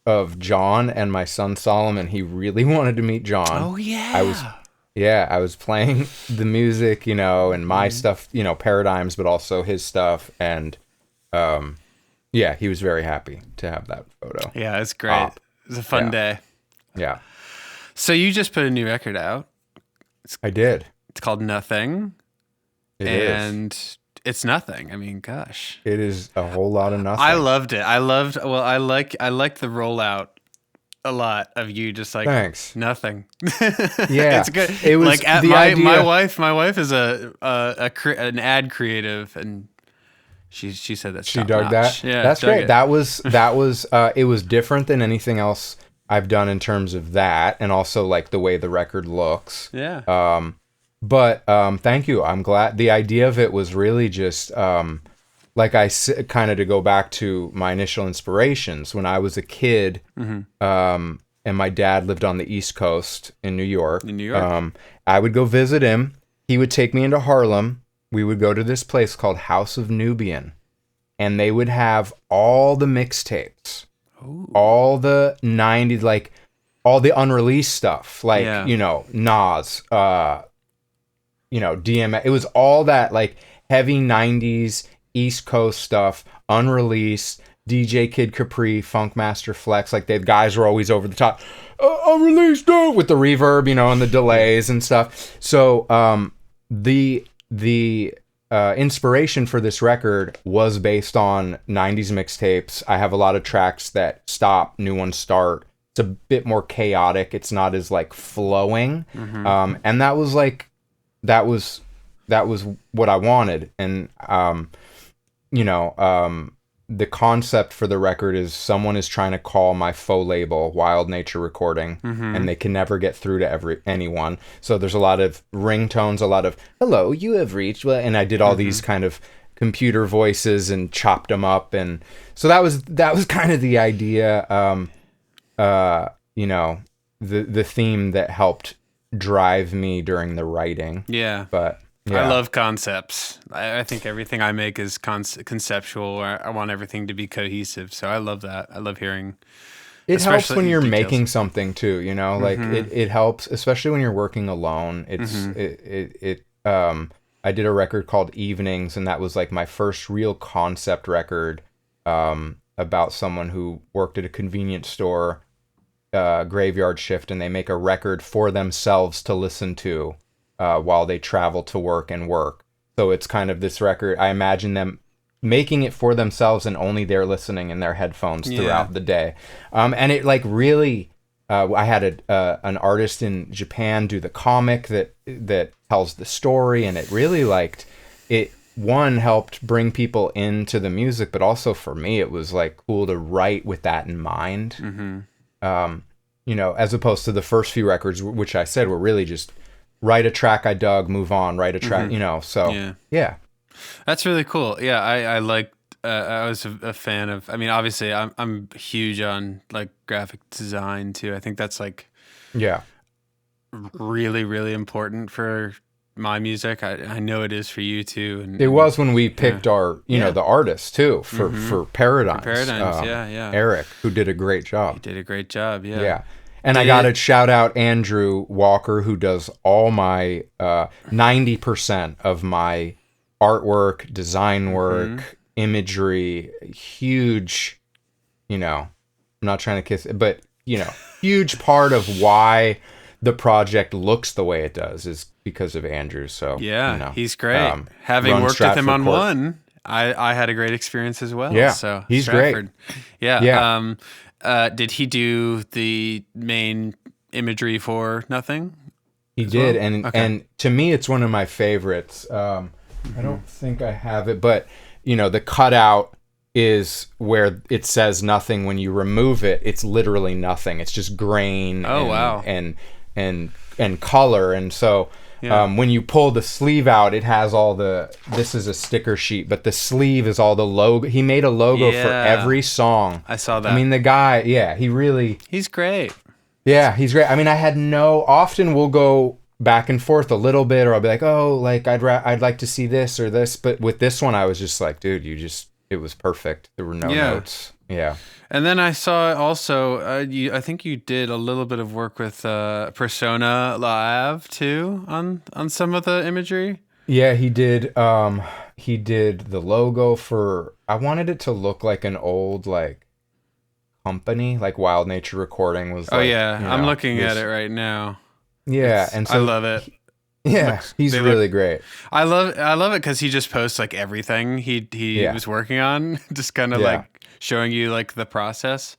Speaker 2: of John and my son Solomon. He really wanted to meet John.
Speaker 1: Oh yeah.
Speaker 2: I was playing the music, and my stuff, Paradigms, but also his stuff, and he was very happy to have that photo.
Speaker 1: Yeah, it's great. It was a fun day.
Speaker 2: Yeah.
Speaker 1: So you just put a new record out.
Speaker 2: I did.
Speaker 1: It's called Nothing.
Speaker 2: And
Speaker 1: it's nothing. I mean, gosh,
Speaker 2: it is a whole lot of nothing.
Speaker 1: I loved it. I like the rollout a lot of you just like
Speaker 2: thanks
Speaker 1: nothing.
Speaker 2: Yeah,
Speaker 1: it's good.
Speaker 2: It was
Speaker 1: like my wife is an ad creative, and she said that
Speaker 2: she dug that.
Speaker 1: Yeah,
Speaker 2: that's great. It. That was it was different than anything else I've done in terms of that, and also like the way the record looks.
Speaker 1: Yeah.
Speaker 2: But thank you. I'm glad. The idea of it was really just like kind of to go back to my initial inspirations when I was a kid, and my dad lived on the East Coast in New York. I would go visit him. He would take me into Harlem. We would go to this place called House of Nubian, and they would have all the mixtapes, all the 90s, like all the unreleased stuff, like Nas. DMX. It was all that like heavy 90s East Coast stuff, unreleased, DJ Kid Capri, Funkmaster Flex, like the guys were always over the top. I released it with the reverb, and the delays and stuff. So the inspiration for this record was based on 90s mixtapes. I have a lot of tracks that stop, new ones start. It's a bit more chaotic. It's not as like flowing. And that was what I wanted. And the concept for the record is someone is trying to call my faux label, Wild Nature Recording, and they can never get through to anyone. So there's a lot of ringtones, a lot of "Hello, you have reached," and I did all these kind of computer voices and chopped them up, and so that was kind of the idea. The theme that helped drive me during the writing.
Speaker 1: Yeah,
Speaker 2: but. Yeah.
Speaker 1: I love concepts. I think everything I make is conceptual. I want everything to be cohesive. So I love that. I love hearing.
Speaker 2: It helps when you're making something too, like it helps, especially when you're working alone. I did a record called Evenings, and that was like my first real concept record about someone who worked at a convenience store, graveyard shift, and they make a record for themselves to listen to while they travel to work and work. So it's kind of this record. I imagine them making it for themselves and only they're listening in their headphones throughout the day. And it like really, I had an artist in Japan do the comic that tells the story, and it really helped bring people into the music, but also for me, it was like cool to write with that in mind. As opposed to the first few records, which I said were really just write a track I dug, move on, write a track, yeah.
Speaker 1: That's really cool. Yeah, I was a fan of, obviously I'm huge on like graphic design too. I think that's like really, really important for my music. I know it is for you too. And
Speaker 2: it was when we picked our, the artists too for Paradigms. Eric, who did a great job.
Speaker 1: He did a great job, yeah.
Speaker 2: Yeah. And I got to shout out Andrew Walker, who does all my 90% of my artwork, design work, imagery. Huge, I'm not trying to kiss it, but, huge part of why the project looks the way it does is because of Andrew. So,
Speaker 1: he's great. Having worked with him on one, I had a great experience as well.
Speaker 2: Yeah,
Speaker 1: so
Speaker 2: he's
Speaker 1: Stratford.
Speaker 2: great.
Speaker 1: Yeah. Did he do the main imagery for Nothing?
Speaker 2: He did, well? And to me, it's one of my favorites. I don't think I have it, but the cutout is where it says nothing. When you remove it, it's literally nothing. It's just grain. And color, and so. When you pull the sleeve out, it has all this is a sticker sheet, but the sleeve is all the logo. He made a logo for every song.
Speaker 1: I saw that.
Speaker 2: The guy, he's
Speaker 1: great.
Speaker 2: Yeah, he's great. Often we'll go back and forth a little bit, or I'll be like, oh, like I'd like to see this or this. But with this one, I was just like, dude, it was perfect. There were no notes. Yeah.
Speaker 1: And then I saw also, I think you did a little bit of work with Persona Live too on some of the imagery.
Speaker 2: Yeah, he did. He did the logo for. I wanted it to look like an old like company, like Wild Nature Recording was.
Speaker 1: I'm looking at it right now.
Speaker 2: Yeah, and so
Speaker 1: I love it.
Speaker 2: Yeah, he's really great.
Speaker 1: I love it because he just posts like everything he was working on, just kind of like showing you like the process,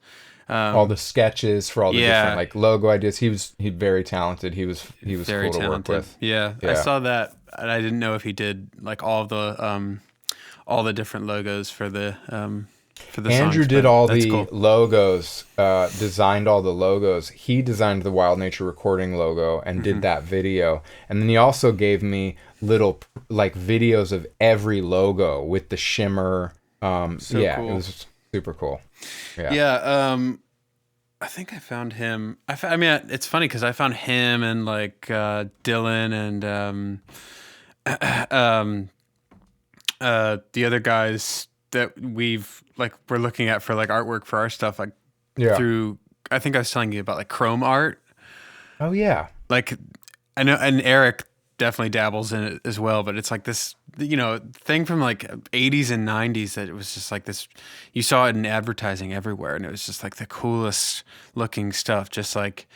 Speaker 2: all the sketches for all the different like logo ideas. He's very talented. He was very cool talented to work with.
Speaker 1: Yeah, I saw that, and I didn't know if he did like all the different logos for the
Speaker 2: Andrew
Speaker 1: songs,
Speaker 2: did all the
Speaker 1: cool.
Speaker 2: logos, designed all the logos. He designed the Wild Nature Recording logo and did that video. And then he also gave me little like videos of every logo with the shimmer. Cool. It was super cool.
Speaker 1: Yeah. I think I found him. It's funny because I found him and like Dylan and the other guys that we're looking at for like artwork for our stuff, like through, I think I was telling you about like Chrome art.
Speaker 2: Oh yeah.
Speaker 1: Like I know, and Eric definitely dabbles in it as well, but it's like this, thing from like 80s and 90s that it was just like this, you saw it in advertising everywhere, and it was just like the coolest looking stuff, just like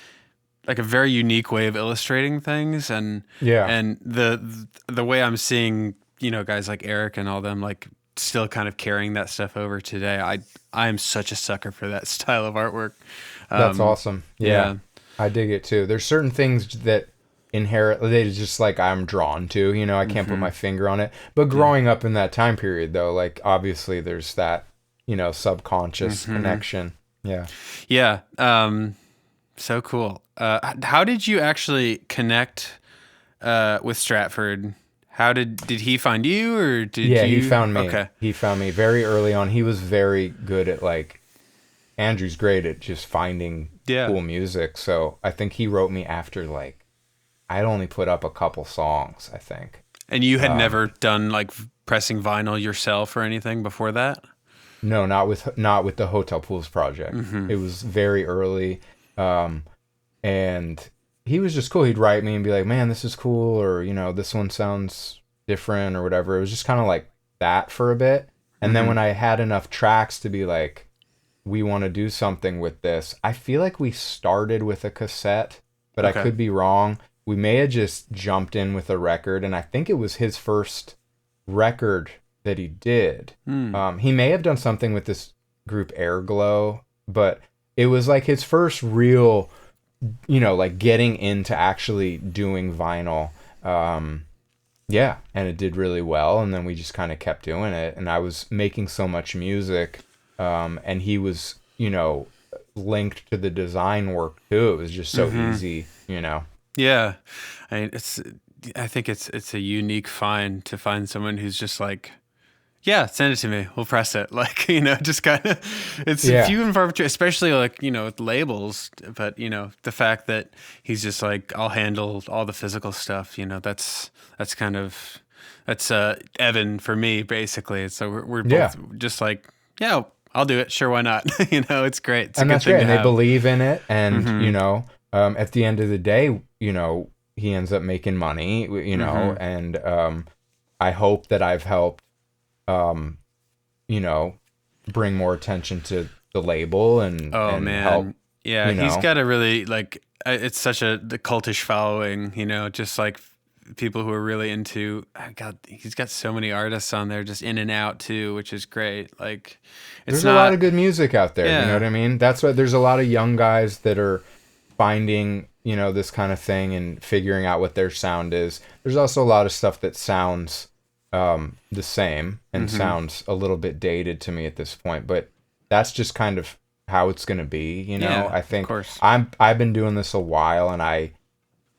Speaker 1: a very unique way of illustrating things. And
Speaker 2: Yeah.
Speaker 1: and the way I'm seeing, guys like Eric and all them, like still kind of carrying that stuff over today. I am such a sucker for that style of artwork.
Speaker 2: That's awesome. Yeah. I dig it too. There's certain things that they just like I'm drawn to, I can't put my finger on it. But growing up in that time period though, like obviously there's that, subconscious connection. Yeah.
Speaker 1: Yeah. So cool. How did you actually connect with Stratford? How did he find you, or did you?
Speaker 2: Yeah, he found me.
Speaker 1: Okay.
Speaker 2: He found me very early on. He was very good at Andrew's great at just finding cool music. So I think he wrote me after I'd only put up a couple songs, I think.
Speaker 1: And you had never done like pressing vinyl yourself or anything before that?
Speaker 2: No, not with the Hotel Pools project. It was very early. And he was just cool. He'd write me and be like, man, this is cool. Or, this one sounds different or whatever. It was just kind of like that for a bit. And then when I had enough tracks to be like, we want to do something with this, I feel like we started with a cassette, but I could be wrong. We may have just jumped in with a record. And I think it was his first record that he did. He may have done something with this group Airglow, but it was like his first real, like getting into actually doing vinyl. Yeah, and it did really well, and then we just kind of kept doing it, and I was making so much music, and he was, linked to the design work too. It was just so easy,
Speaker 1: Yeah. I think it's a unique find to find someone who's just like, yeah, send it to me. We'll press it. Like, just kind of, it's few and far between, especially like, with labels. But, the fact that he's just like, I'll handle all the physical stuff, that's kind of, that's Evan for me, basically. So we're both just like, yeah, I'll do it. Sure, why not? It's great. It's
Speaker 2: and
Speaker 1: a good
Speaker 2: that's
Speaker 1: thing
Speaker 2: great.
Speaker 1: to
Speaker 2: And they
Speaker 1: have.
Speaker 2: believe in it. And, at the end of the day, he ends up making money, and I hope that I've helped bring more attention to the label and
Speaker 1: Man.
Speaker 2: help.
Speaker 1: Yeah, he's got a really it's such the cultish following, just like people who are really into. God, he's got so many artists on there, just in and out too, which is great. Like,
Speaker 2: there's a lot of good music out there.
Speaker 1: Yeah.
Speaker 2: You know what I mean? That's what there's a lot of young guys that are finding this kind of thing and figuring out what their sound is. There's also a lot of stuff that sounds the same and sounds a little bit dated to me at this point, but that's just kind of how it's going to be, I think I've been doing this a while, and I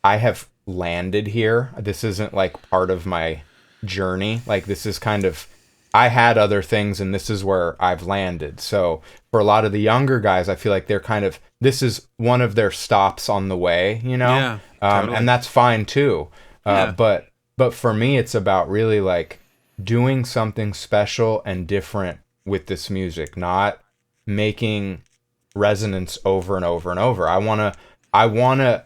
Speaker 2: have landed here. This isn't like part of my journey. Like, this is kind of, I had other things and this is where I've landed. So for a lot of the younger guys, I feel like they're kind of, this is one of their stops on the way,
Speaker 1: Yeah, totally.
Speaker 2: And that's fine too. But for me, it's about really like doing something special and different with this music, not making resonance over and over and over. I want to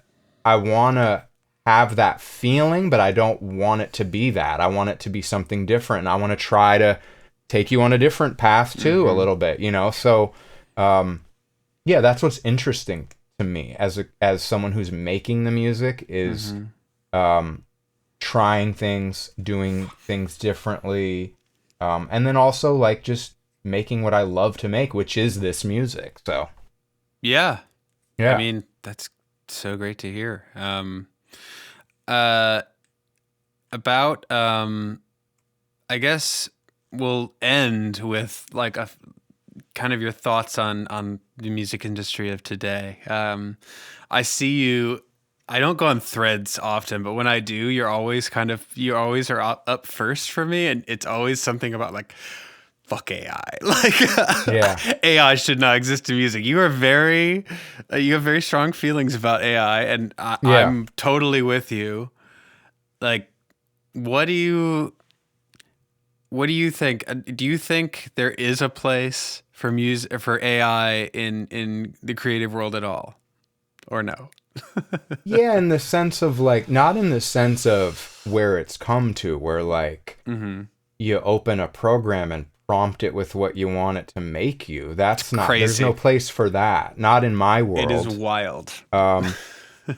Speaker 2: have that feeling, but I don't want it to be that. I want it to be something different. And I want to try to take you on a different path too, a little bit, So, yeah, that's what's interesting to me as someone who's making the music is, trying things, doing things differently, and then also like just making what I love to make, which is this music. So
Speaker 1: yeah.
Speaker 2: I
Speaker 1: mean, that's so great to hear. About I guess we'll end with like a kind of your thoughts on the music industry of today. I see you. I don't go on Threads often, but when I do, you always are up first for me, and it's always something about like, fuck AI. Like, AI should not exist in music. You have very strong feelings about AI, and I'm totally with you. Like, what do you think? Do you think there is a place for AI in the creative world at all, or no?
Speaker 2: Yeah, in the sense of like, not in the sense of where it's come to, where like you open a program and prompt it with what you want it to make you. That's not,
Speaker 1: Crazy.
Speaker 2: there's no place for that. Not in my world.
Speaker 1: It is wild.
Speaker 2: And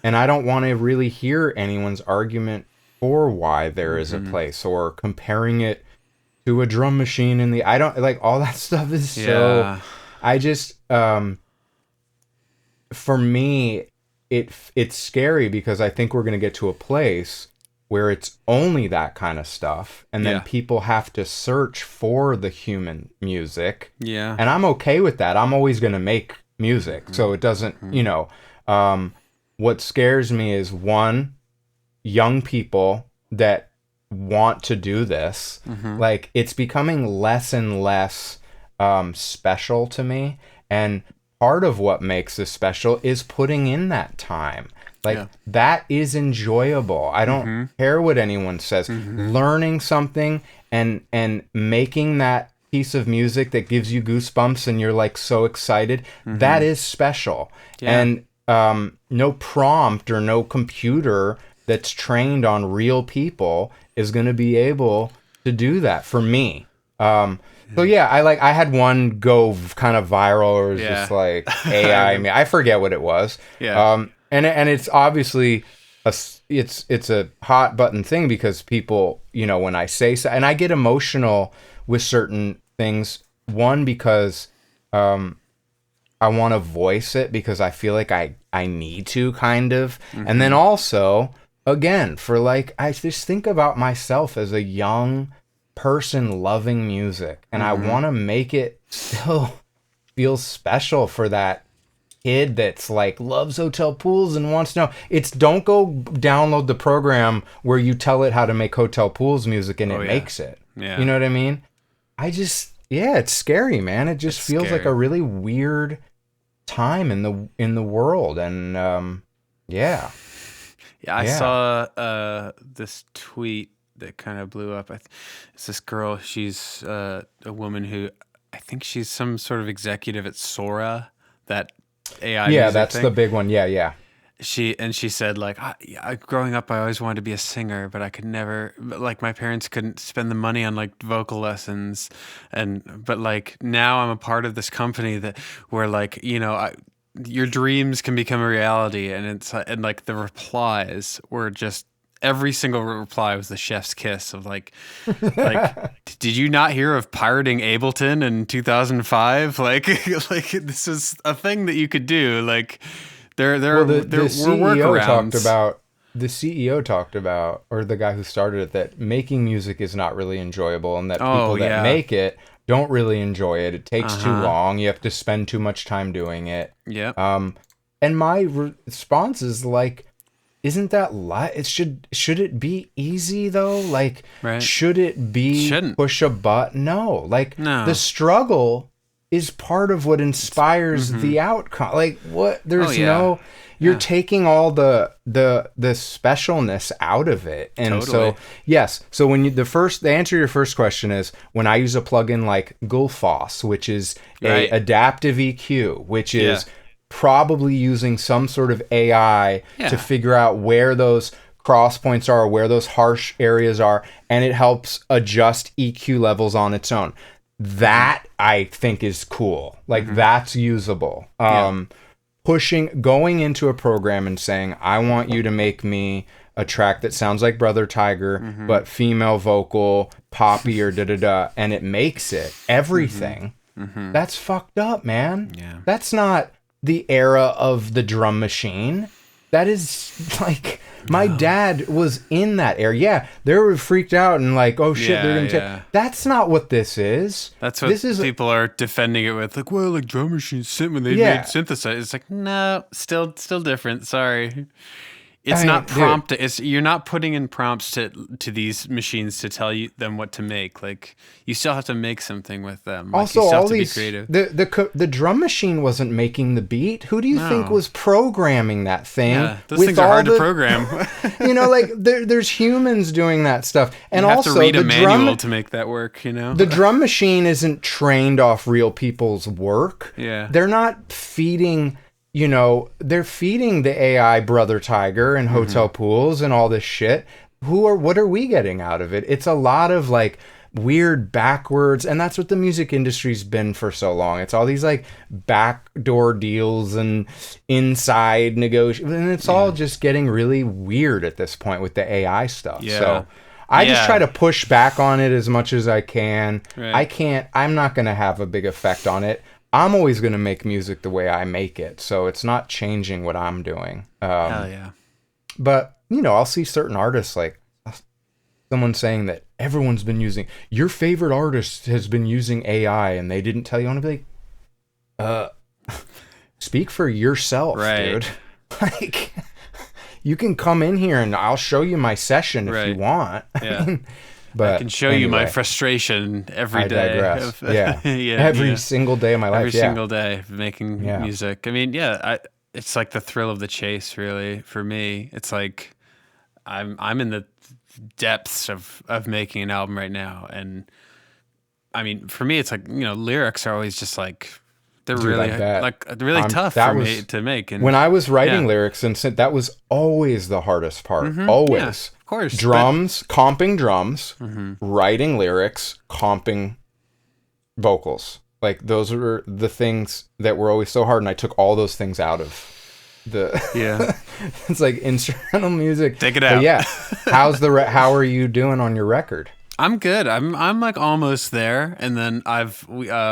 Speaker 2: I don't want to really hear anyone's argument for why there is a place, or comparing it to a drum machine in the, I don't like, all that stuff is so, I just, for me, it's scary because I think we're going to get to a place where it's only that kind of stuff, and then people have to search for the human music.
Speaker 1: Yeah.
Speaker 2: And I'm okay with that. I'm always going to make music, so it doesn't, you know, what scares me is, one, young people that want to do this, like, it's becoming less and less special to me, and part of what makes this special is putting in that time. Like, that is enjoyable. I don't care what anyone says. Learning something and making that piece of music that gives you goosebumps and you're like so excited, that is special. And no prompt or no computer that's trained on real people is going to be able to do that for me. So yeah, I had one go kind of viral, or it was just like AI. I mean, I forget what it was. And it's obviously it's a hot button thing because people, you know, when I say so, and I get emotional with certain things. One, because I want to voice it because I feel like I need to, kind of, and then also, again, for like, I just think about myself as a young person loving music, and I want to make it still feel special for that kid that's like loves hotel pools and wants to know. It's, don't go download the program where you tell it how to make hotel pools music and it makes it. You know what I mean? I just, it's scary, man. It just feels like a really weird time in the world, and
Speaker 1: I saw this tweet that kind of blew up. It's this girl. She's a woman who, I think she's some sort of executive at Sora, that AI music
Speaker 2: that's
Speaker 1: thing.
Speaker 2: the big one.
Speaker 1: She said, like, growing up, I always wanted to be a singer, but I could never, like, my parents couldn't spend the money on like vocal lessons, but like now I'm a part of this company where like, you know, your dreams can become a reality, and like the replies were just, every single reply was the chef's kiss of like did you not hear of pirating Ableton in 2005? Like this is a thing that you could do. Like there were workarounds.
Speaker 2: The CEO talked about, or the guy who started it, that making music is not really enjoyable, and that people that make it don't really enjoy it. It takes too long. You have to spend too much time doing it. And my response is like, isn't that should it be easy though? Like, should it be push a button? No, like the struggle is part of what inspires the outcome. Like, what? There's you're taking all the specialness out of it. And so when you, the answer to your first question is, when I use a plugin like Gullfoss, which is a adaptive EQ, which is probably using some sort of AI to figure out where those cross points are, where those harsh areas are, and it helps adjust EQ levels on its own. That I think is cool. Like, that's usable. Going into a program and saying, I want you to make me a track that sounds like Brothertiger, but female vocal, poppy, or da-da-da, and it makes it everything. That's fucked up, man. That's not the era of the drum machine. That is like, my dad was in that era. They were freaked out and like, oh shit, they're gonna take. That's not what this is.
Speaker 1: That's what people are defending it with. Like, well, like drum machines when they made synthesize. It's like, no, still different. Sorry. It's not prompt. You're not putting in prompts to these machines to tell them what to make. Like, you still have to make something with them. Like,
Speaker 2: also,
Speaker 1: you still
Speaker 2: all
Speaker 1: have to
Speaker 2: these
Speaker 1: be creative.
Speaker 2: The drum machine wasn't making the beat. Who do you think was programming that thing?
Speaker 1: Yeah, those things are hard to program.
Speaker 2: You know, like there's humans doing that stuff, and
Speaker 1: you have
Speaker 2: also
Speaker 1: to read a manual to make that work. You know,
Speaker 2: the drum machine isn't trained off real people's work.
Speaker 1: Yeah,
Speaker 2: they're not feeding you know, they're feeding the AI Brothertiger and hotel pools and all this shit. What are we getting out of it? It's a lot of like weird backwards, and that's what the music industry's been for so long. It's all these like backdoor deals and inside negotiations, and it's all just getting really weird at this point with the AI stuff. So I just try to push back on it as much as I can. I'm not going to have a big effect on it. I'm always going to make music the way I make it, so it's not changing what I'm doing.
Speaker 1: Hell yeah.
Speaker 2: But, you know, I'll see certain artists, like someone saying that everyone's been using, your favorite artist has been using AI and they didn't tell you. I want to be like, speak for yourself, dude. Like, you can come in here and I'll show you my session if you want.
Speaker 1: Yeah. But I can show you my frustration every day.
Speaker 2: Digress. Every single day of my life.
Speaker 1: Every single day of making music. I mean, it's like the thrill of the chase, really, for me. It's like I'm in the depths of making an album right now. And I mean, for me, it's like, you know, lyrics are always just like, they're really tough for me to make. And
Speaker 2: when I was writing lyrics, and that was always the hardest part. Always.
Speaker 1: Yeah, of course.
Speaker 2: Drums, comping drums, writing lyrics, comping vocals. Like, those were the things that were always so hard, and I took all those things out of the it's like instrumental music.
Speaker 1: Take it out.
Speaker 2: But how are you doing on your record?
Speaker 1: I'm good. I'm like almost there, and then I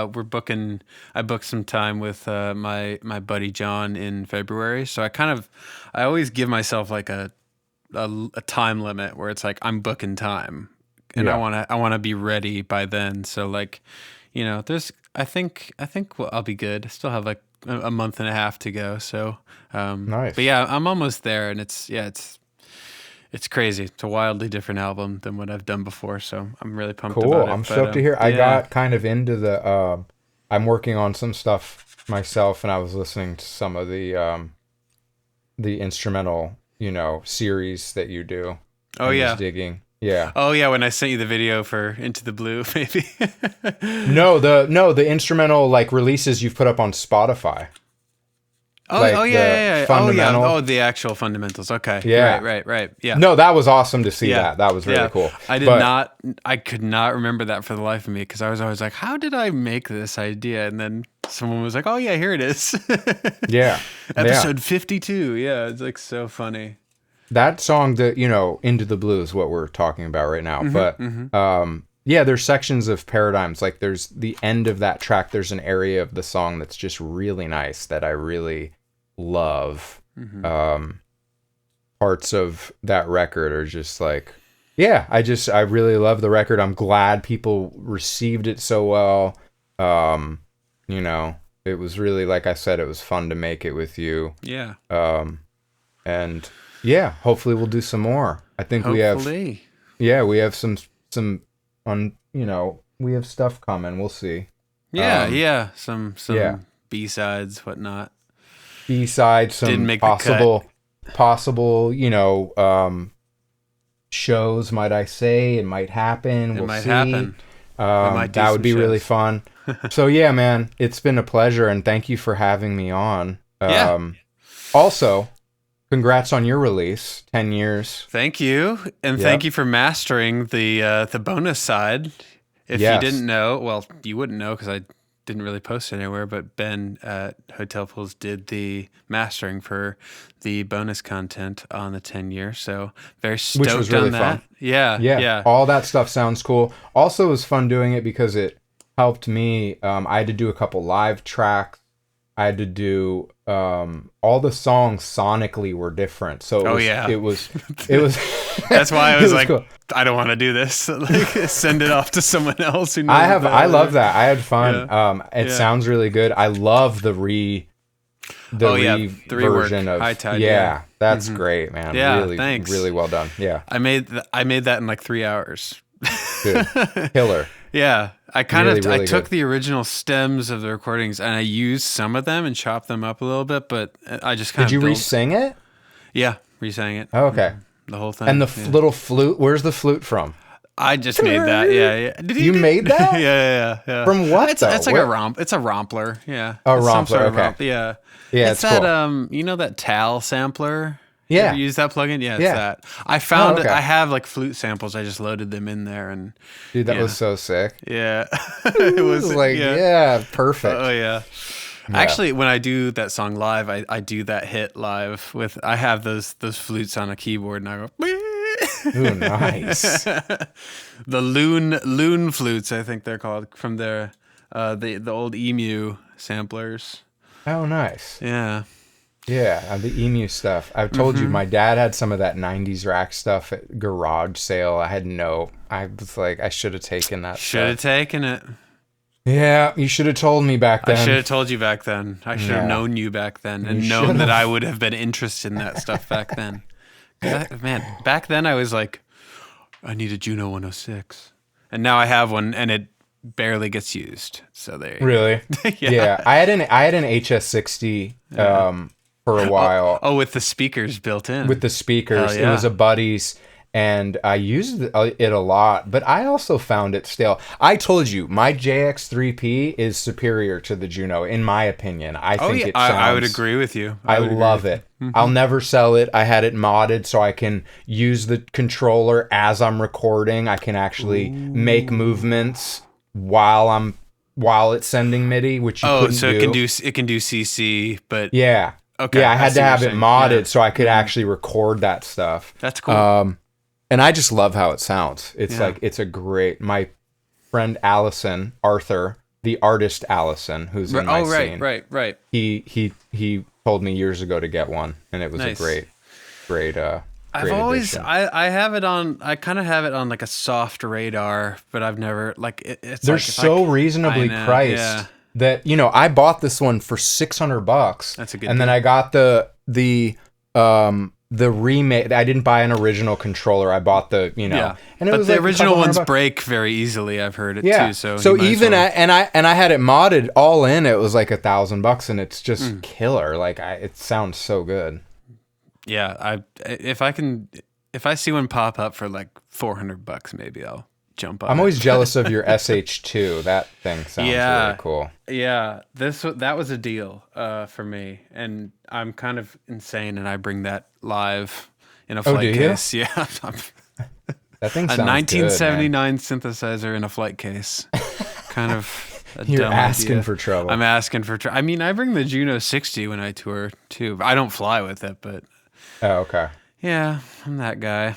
Speaker 1: booked some time with my buddy John in February. So I always give myself like a time limit where it's like I'm booking time, and I want to be ready by then. So like, you know, I think I'll be good. I still have like a month and a half to go. So
Speaker 2: nice.
Speaker 1: But yeah, I'm almost there, and it's crazy. It's a wildly different album than what I've done before, so I'm really pumped about it.
Speaker 2: Cool. I'm stoked to hear. I got kind of into the I'm working on some stuff myself, and I was listening to some of the instrumental, you know, series that you do.
Speaker 1: Oh yeah.
Speaker 2: Was digging. Yeah.
Speaker 1: Oh yeah, when I sent you the video for Into the Blue, maybe.
Speaker 2: No, the instrumental like releases you've put up on Spotify.
Speaker 1: Oh,
Speaker 2: like
Speaker 1: yeah.
Speaker 2: Fundamental.
Speaker 1: Oh, the actual fundamentals. Okay.
Speaker 2: Yeah.
Speaker 1: Right. Yeah.
Speaker 2: No, that was awesome to see that. That was really cool.
Speaker 1: I could not remember that for the life of me, because I was always like, how did I make this idea? And then someone was like, oh yeah, here it is.
Speaker 2: Yeah.
Speaker 1: Episode 52. Yeah. It's like so funny.
Speaker 2: That song, that, you know, Into the Blue is what we're talking about right now. But there's sections of Paradigms. Like, there's the end of that track. There's an area of the song that's just really nice that I really love. Parts of that record are just like, I really love the record. I'm glad people received it so well. You know, it was really, like I said, it was fun to make it with you.
Speaker 1: Yeah.
Speaker 2: And yeah, hopefully we'll do some more. I think we have some you know, we have stuff coming. We'll see.
Speaker 1: Some B-sides, whatnot.
Speaker 2: B-sides, some possible, you know, shows, might I say. It might happen. We'll see.
Speaker 1: Happen.
Speaker 2: That would be shows. Really fun. So yeah, man, it's been a pleasure, and thank you for having me on. Also, congrats on your release, 10 years.
Speaker 1: Thank you. And thank you for mastering the bonus side. If you didn't know, well, you wouldn't know because I didn't really post it anywhere, but Ben at Hotel Pools did the mastering for the bonus content on the 10 year. So very stoked
Speaker 2: Which was really
Speaker 1: on that.
Speaker 2: Fun.
Speaker 1: Yeah.
Speaker 2: All that stuff sounds cool. Also, it was fun doing it because it helped me. I had to do a couple live tracks. I had to do all the songs sonically were different. So it was
Speaker 1: that's why I was like, cool. I don't want to do this. Like, send it off to someone else who knows.
Speaker 2: I love that. I had fun. It sounds really good. I love the version of High Tide. That's great, man.
Speaker 1: Yeah,
Speaker 2: really,
Speaker 1: thanks.
Speaker 2: Really well done. Yeah.
Speaker 1: I made that in like 3 hours.
Speaker 2: Dude, killer.
Speaker 1: Yeah, I took the original stems of the recordings and I used some of them and chopped them up a little bit, but I just kind of.
Speaker 2: Did you re-sing it?
Speaker 1: Yeah, re-sang it.
Speaker 2: Oh, okay.
Speaker 1: The whole thing.
Speaker 2: And the little flute. Where's the flute from?
Speaker 1: I just made that. Yeah.
Speaker 2: You made that?
Speaker 1: Yeah.
Speaker 2: From what?
Speaker 1: It's like a romp. It's a rompler. Yeah.
Speaker 2: A
Speaker 1: It's some
Speaker 2: rompler.
Speaker 1: sort of
Speaker 2: Okay.
Speaker 1: Yeah.
Speaker 2: Yeah,
Speaker 1: it's
Speaker 2: it's
Speaker 1: that.
Speaker 2: cool.
Speaker 1: You know that TAL sampler?
Speaker 2: Yeah.
Speaker 1: You ever use that plugin? Yeah, it's
Speaker 2: Yeah.
Speaker 1: that. I found
Speaker 2: okay.
Speaker 1: I have like flute samples. I just loaded them in there, and
Speaker 2: Dude, that was so sick.
Speaker 1: yeah, it was
Speaker 2: like perfect.
Speaker 1: Oh yeah. Actually, when I do that song live, I do that hit live with. I have those flutes on a keyboard, and I go.
Speaker 2: Ooh, nice.
Speaker 1: The loon flutes, I think they're called, from the old Emu samplers.
Speaker 2: Oh, nice.
Speaker 1: Yeah.
Speaker 2: Yeah, the Emu stuff. I've told you, my dad had some of that 90s rack stuff at garage sale. I was like, I should have taken that
Speaker 1: Should have taken it.
Speaker 2: Yeah, you should have told me back then.
Speaker 1: I should have told you back then. I should have known you back then and known that I would have been interested in that stuff back then. Man, back then I was like, I need a Juno 106. And now I have one, and it barely gets used. So there you
Speaker 2: Really?
Speaker 1: go.
Speaker 2: Yeah. I had an HS60 for a while.
Speaker 1: Oh, with the speakers built in.
Speaker 2: With the speakers.
Speaker 1: Yeah.
Speaker 2: It was a buddy's, and I used it a lot, but I also found it stale. I told you, my JX3P is superior to the Juno, in my opinion. I think it sounds...
Speaker 1: I would agree with you.
Speaker 2: I love it. I'll never sell it. I had it modded so I can use the controller as I'm recording. I can actually make movements while it's sending MIDI, which you couldn't do.
Speaker 1: It can do CC, but
Speaker 2: yeah.
Speaker 1: Okay.
Speaker 2: Yeah, I had to have it modded so I could
Speaker 1: Mm-hmm.
Speaker 2: actually record that stuff.
Speaker 1: That's cool.
Speaker 2: And I just love how it sounds. It's like, it's a great, my friend Allison, Arthur, the artist Allison, who's in my scene.
Speaker 1: Right.
Speaker 2: He told me years ago to get one, and it was a great
Speaker 1: I've always,
Speaker 2: addition.
Speaker 1: I have it on, I kind of have it on like a soft radar, but I've never, like, it's
Speaker 2: They're
Speaker 1: like
Speaker 2: so reasonably priced that, I bought this one for $600.
Speaker 1: That's a good
Speaker 2: And then
Speaker 1: deal.
Speaker 2: I got the remake. I didn't buy an original controller. I bought and it
Speaker 1: but
Speaker 2: was
Speaker 1: the
Speaker 2: like
Speaker 1: original ones
Speaker 2: $200.
Speaker 1: break very easily. I've heard it
Speaker 2: Yeah.
Speaker 1: too. So
Speaker 2: So
Speaker 1: you might as
Speaker 2: even
Speaker 1: well.
Speaker 2: I had it modded all in. It was like $1,000, and it's just killer. Like it sounds so good.
Speaker 1: Yeah, if I see one pop up for like $400, maybe I'll jump on.
Speaker 2: I'm
Speaker 1: it.
Speaker 2: always jealous of your SH2. That thing sounds really cool.
Speaker 1: Yeah, that was a deal for me, and I'm kind of insane, and I bring that live in a flight
Speaker 2: do you?
Speaker 1: case. Yeah,
Speaker 2: That thing
Speaker 1: a
Speaker 2: sounds
Speaker 1: 1979 synthesizer in a flight case. Kind of.
Speaker 2: You're
Speaker 1: dumb
Speaker 2: asking
Speaker 1: idea.
Speaker 2: for trouble.
Speaker 1: I'm asking for trouble. I mean, I bring the Juno 60 when I tour too. I don't fly with it, but
Speaker 2: Oh, okay.
Speaker 1: yeah, I'm that guy.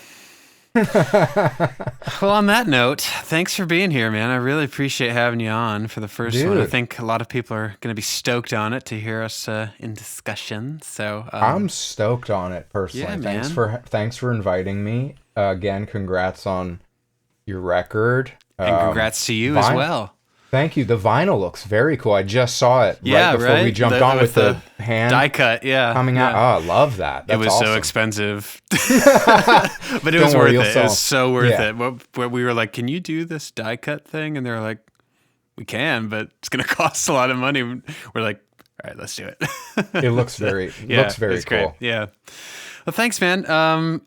Speaker 1: Well, on that note, thanks for being here, man. I really appreciate having you on for the first one. I think a lot of people are going to be stoked on it to hear us in discussion. So
Speaker 2: I'm stoked on it personally.
Speaker 1: Yeah,
Speaker 2: Thanks for inviting me. Again, congrats on your record.
Speaker 1: and congrats to you as well.
Speaker 2: Thank you. The vinyl looks very cool. I just saw it
Speaker 1: Yeah,
Speaker 2: right before we jumped on with the hand
Speaker 1: die cut. Yeah,
Speaker 2: coming out. Oh, I love that. That's
Speaker 1: it was
Speaker 2: awesome.
Speaker 1: so expensive, but it was worth it. It was so worth it. What we were like, can you do this die cut thing? And they were like, we can, but it's going to cost a lot of money. We're like, all right, let's do it.
Speaker 2: It looks very cool.
Speaker 1: Great. Yeah. Well, thanks, man.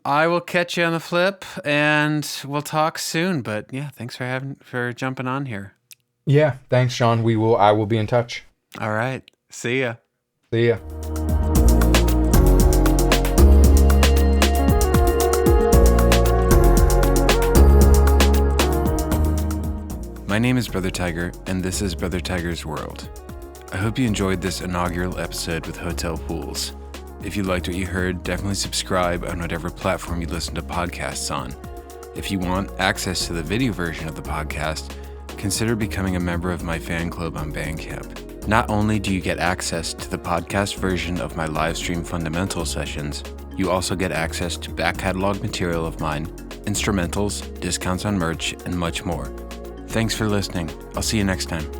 Speaker 1: I will catch you on the flip, and we'll talk soon. But yeah, thanks for jumping on here.
Speaker 2: Yeah, thanks, Sean. I will be in touch.
Speaker 1: All right. See ya.
Speaker 2: See ya.
Speaker 1: My name is Brothertiger, and this is Brothertiger's World. I hope you enjoyed this inaugural episode with Hotel Pools. If you liked what you heard, definitely subscribe on whatever platform you listen to podcasts on. If you want access to the video version of the podcast, consider becoming a member of my fan club on Bandcamp. Not only do you get access to the podcast version of my live stream fundamental sessions, you also get access to back catalog material of mine, instrumentals, discounts on merch, and much more. Thanks for listening. I'll see you next time.